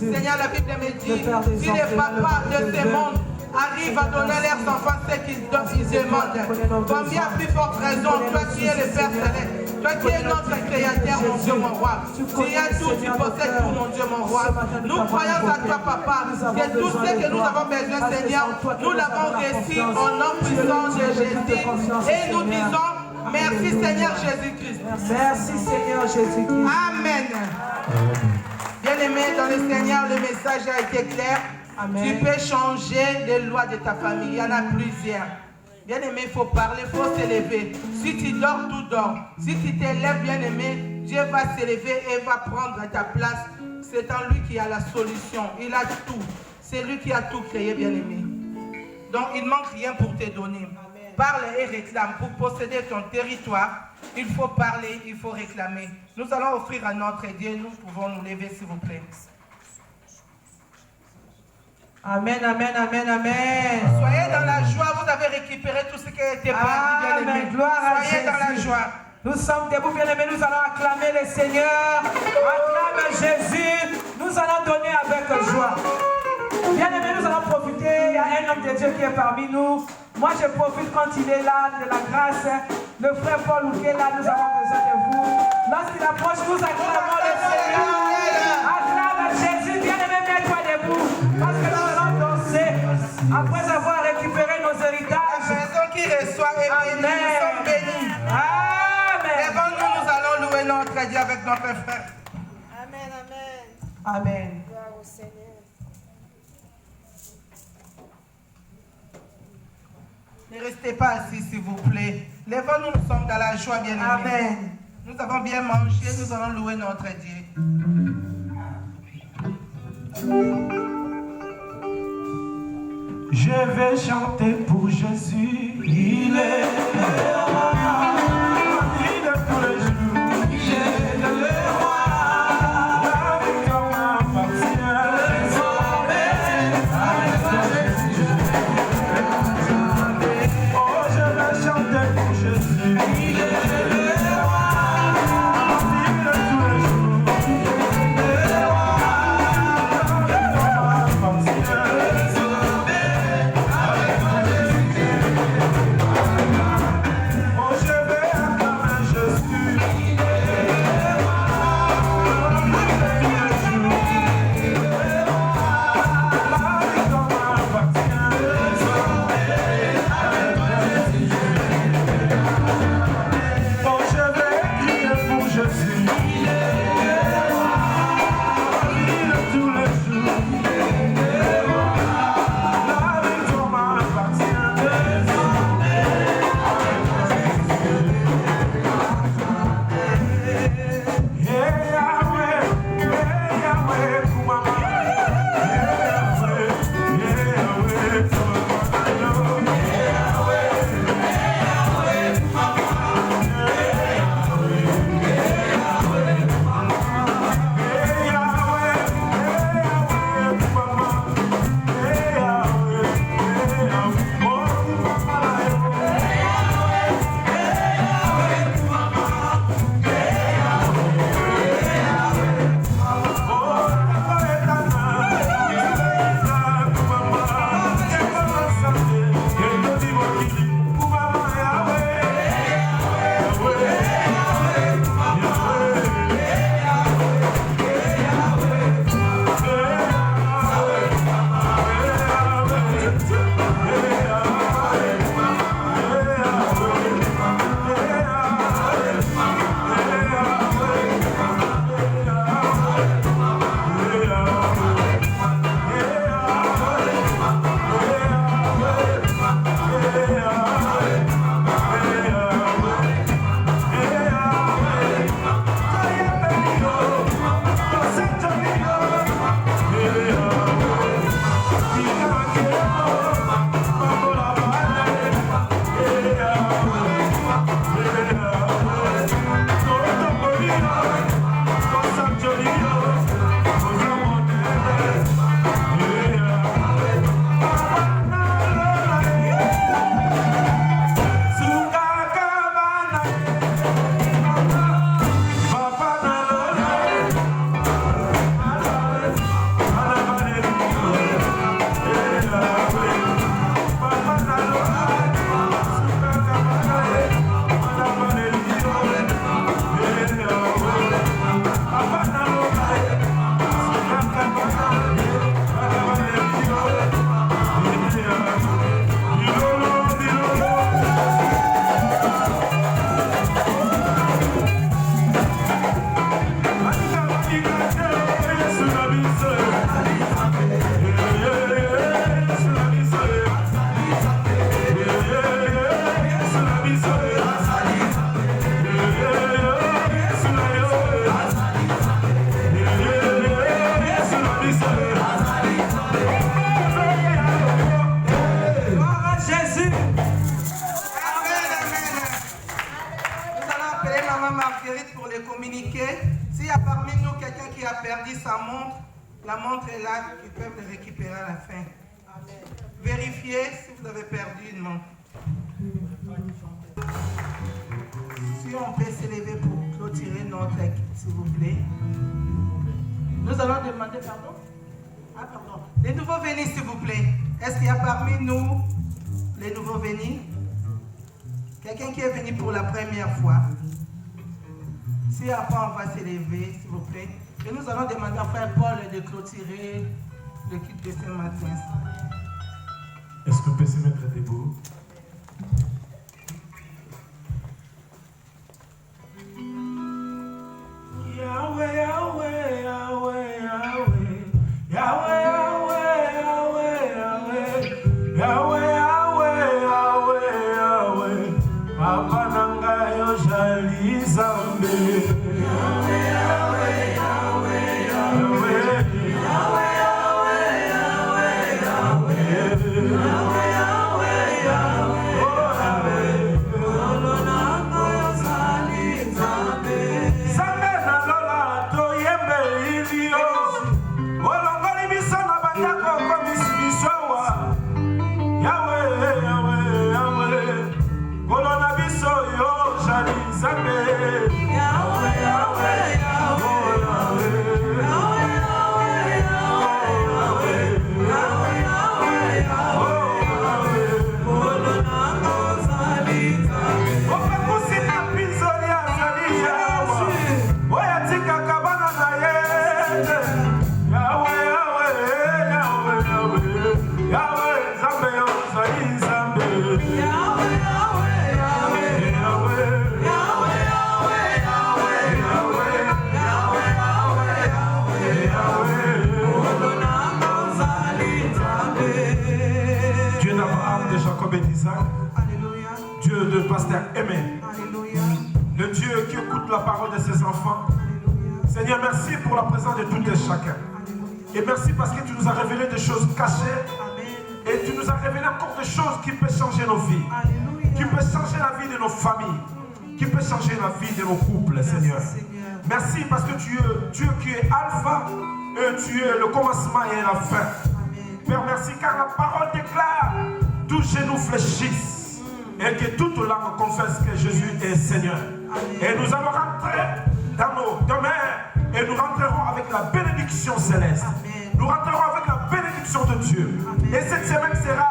Seigneur, la Bible me dit, si les papas de ce monde arrivent à donner leurs enfants ce qu'ils demandent, combien plus forte raison, toi qui es le Père Céleste, toi qui es notre Créateur, mon Dieu, mon roi. Tu as tout, tu possèdes tout, mon Dieu, mon roi. Nous croyons à toi, papa, que tout ce que nous avons besoin, Seigneur, nous l'avons reçu au nom puissant de Jésus. Et nous disons, merci Seigneur Jésus-Christ. Merci Seigneur Jésus-Christ. Amen. Bien-aimé, dans le Seigneur, le message a été clair. Amen. Tu peux changer les lois de ta famille. Il y en a plusieurs. Bien-aimé, il faut parler, il faut s'élever. Si tu dors, tout dort. Si tu t'élèves, bien-aimé, Dieu va s'élever et va prendre ta place. C'est en lui qui a la solution. Il a tout. C'est lui qui a tout créé, bien-aimé. Donc, il ne manque rien pour te donner. Amen. Parle et réclame. Pour posséder ton territoire, il faut parler, il faut réclamer. Nous allons offrir à notre Dieu. Nous pouvons nous lever, s'il vous plaît. Amen, amen, amen, amen. Soyez dans la joie, vous avez récupéré tout ce qui a été perdu, bien-aimé. Soyez dans la joie. Nous sommes debout, bien-aimés, nous allons acclamer le Seigneur. Acclame Jésus. Nous allons donner avec joie. Bien-aimés, nous allons profiter. Il y a un homme de Dieu qui est parmi nous. Moi, je profite quand il est là de la grâce. Le frère Paul qui est là, nous avons besoin de vous. Lorsqu'il approche, nous acclamons le Seigneur. Acclame Jésus. Bien-aimé, mets-toi debout. Parce que nous allons danser. Après avoir récupéré nos héritages. La maison qui reçoit est bénie. Nous sommes bénis. Amen. Devant nous, nous allons louer notre Dieu avec notre frère. Amen, amen. Amen. Gloire au Seigneur. Ne restez pas assis, s'il vous plaît. Lèvons-nous, nous sommes dans la joie, bien-aimés. Amen. Nous avons bien mangé, nous allons louer notre Dieu. Je vais chanter pour Jésus, il est le roi, il est tous les jours, il est le roi, la victoire m'appartient, oh je vais chanter pour Jésus, il est le roi, il est tous les jours, il est le roi, la victoire m'appartient. Pour les communiquer. S'il y a parmi nous quelqu'un qui a perdu sa montre, la montre est là, ils peuvent le récupérer à la fin. Amen. Vérifiez si vous avez perdu une montre. Si on peut s'élever pour clôturer notre équipe, s'il vous plaît. Nous allons demander pardon. Ah, pardon. Les nouveaux venus, s'il vous plaît. Est-ce qu'il y a parmi nous les nouveaux venus? Quelqu'un qui est venu pour la première fois? Si après on va s'élever, s'il vous plaît. Et nous allons demander à Frère Paul de clôturer le culte de ce matin. Est-ce qu'on peut se mettre debout? Yahweh, Yahweh, Yahweh, Yahweh, Yahweh, Yahweh, Yahweh, Yahweh, Yahweh, Yahweh, Papa nanga yo jali zambe. Yahweh, Yahweh, Yahweh, Yahweh, Yahweh, Yahweh, Yahweh, Yahweh, Yahweh, Olo nanga yo jali zambe. Zambe na lola to yembe ilio. Olongoli biso na bandako komisi biso wa. Yahweh, Yahweh, Yahweh, Kolona biso yo jali zambe. Yahweh, Yahweh, Yahweh, Yahweh, Yahweh, Yahweh, Yahweh, Yahweh, Kolona kozali zambe. Opakusi na pinzoli azali Yahweh. Oya tika kabana na yete. Yahweh, Yahweh, Yahweh, Yahweh, Yahweh, zambe yo zali zambe. Yahweh, Yahweh, Yahweh, Yahweh, Yahweh, Yahweh, Yahweh, Yahweh, Yahweh, Yahweh, Kolona kozali zambe. Dieu d'Abraham, de Jacob et d'Isaac, Alléluia. Dieu de Pasteur Aimé, Alléluia. le Dieu qui écoute la parole de ses enfants. Alléluia. Seigneur, merci pour la présence de tout et chacun. Et merci parce que tu nous as révélé des choses cachées Amen. et tu nous as révélé encore des choses qui peuvent changer nos vies, qui Alléluia. peuvent changer la vie de nos familles, qui peuvent changer la vie de nos couples, Seigneur. Seigneur. Merci parce que tu es Dieu qui est alpha et tu es le commencement et la fin. Amen. Père, merci car la parole déclare tous genoux fléchissent et que toute langue confesse que Jésus est Seigneur. Et nous allons rentrer dans nos demeures et nous rentrerons avec la bénédiction céleste. Amen. Nous rentrerons avec la bénédiction de Dieu. Amen. Et cette semaine sera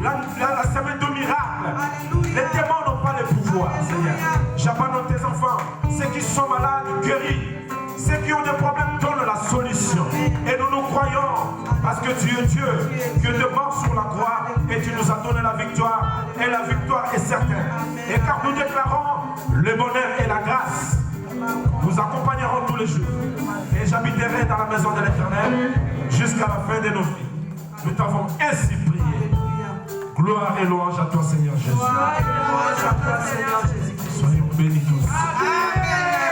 la semaine de miracles. Alléluia. Les démons n'ont pas le pouvoir, Seigneur. J'abandonne tes enfants. Ceux qui sont malades, guéris. Ceux qui ont des problèmes, donne la solution. Et nous nous croyons, parce que tu es Dieu, que de mort sur la croix, et tu nous as donné la victoire. Et la victoire est certaine. Et car nous déclarons le bonheur et la grâce, nous accompagnerons tous les jours. Et j'habiterai dans la maison de l'Éternel jusqu'à la fin de nos vies. Nous t'avons ainsi prié. Gloire et louange à toi, Seigneur Jésus. Gloire et louange à toi, Seigneur Jésus. Soyons bénis tous. Amen.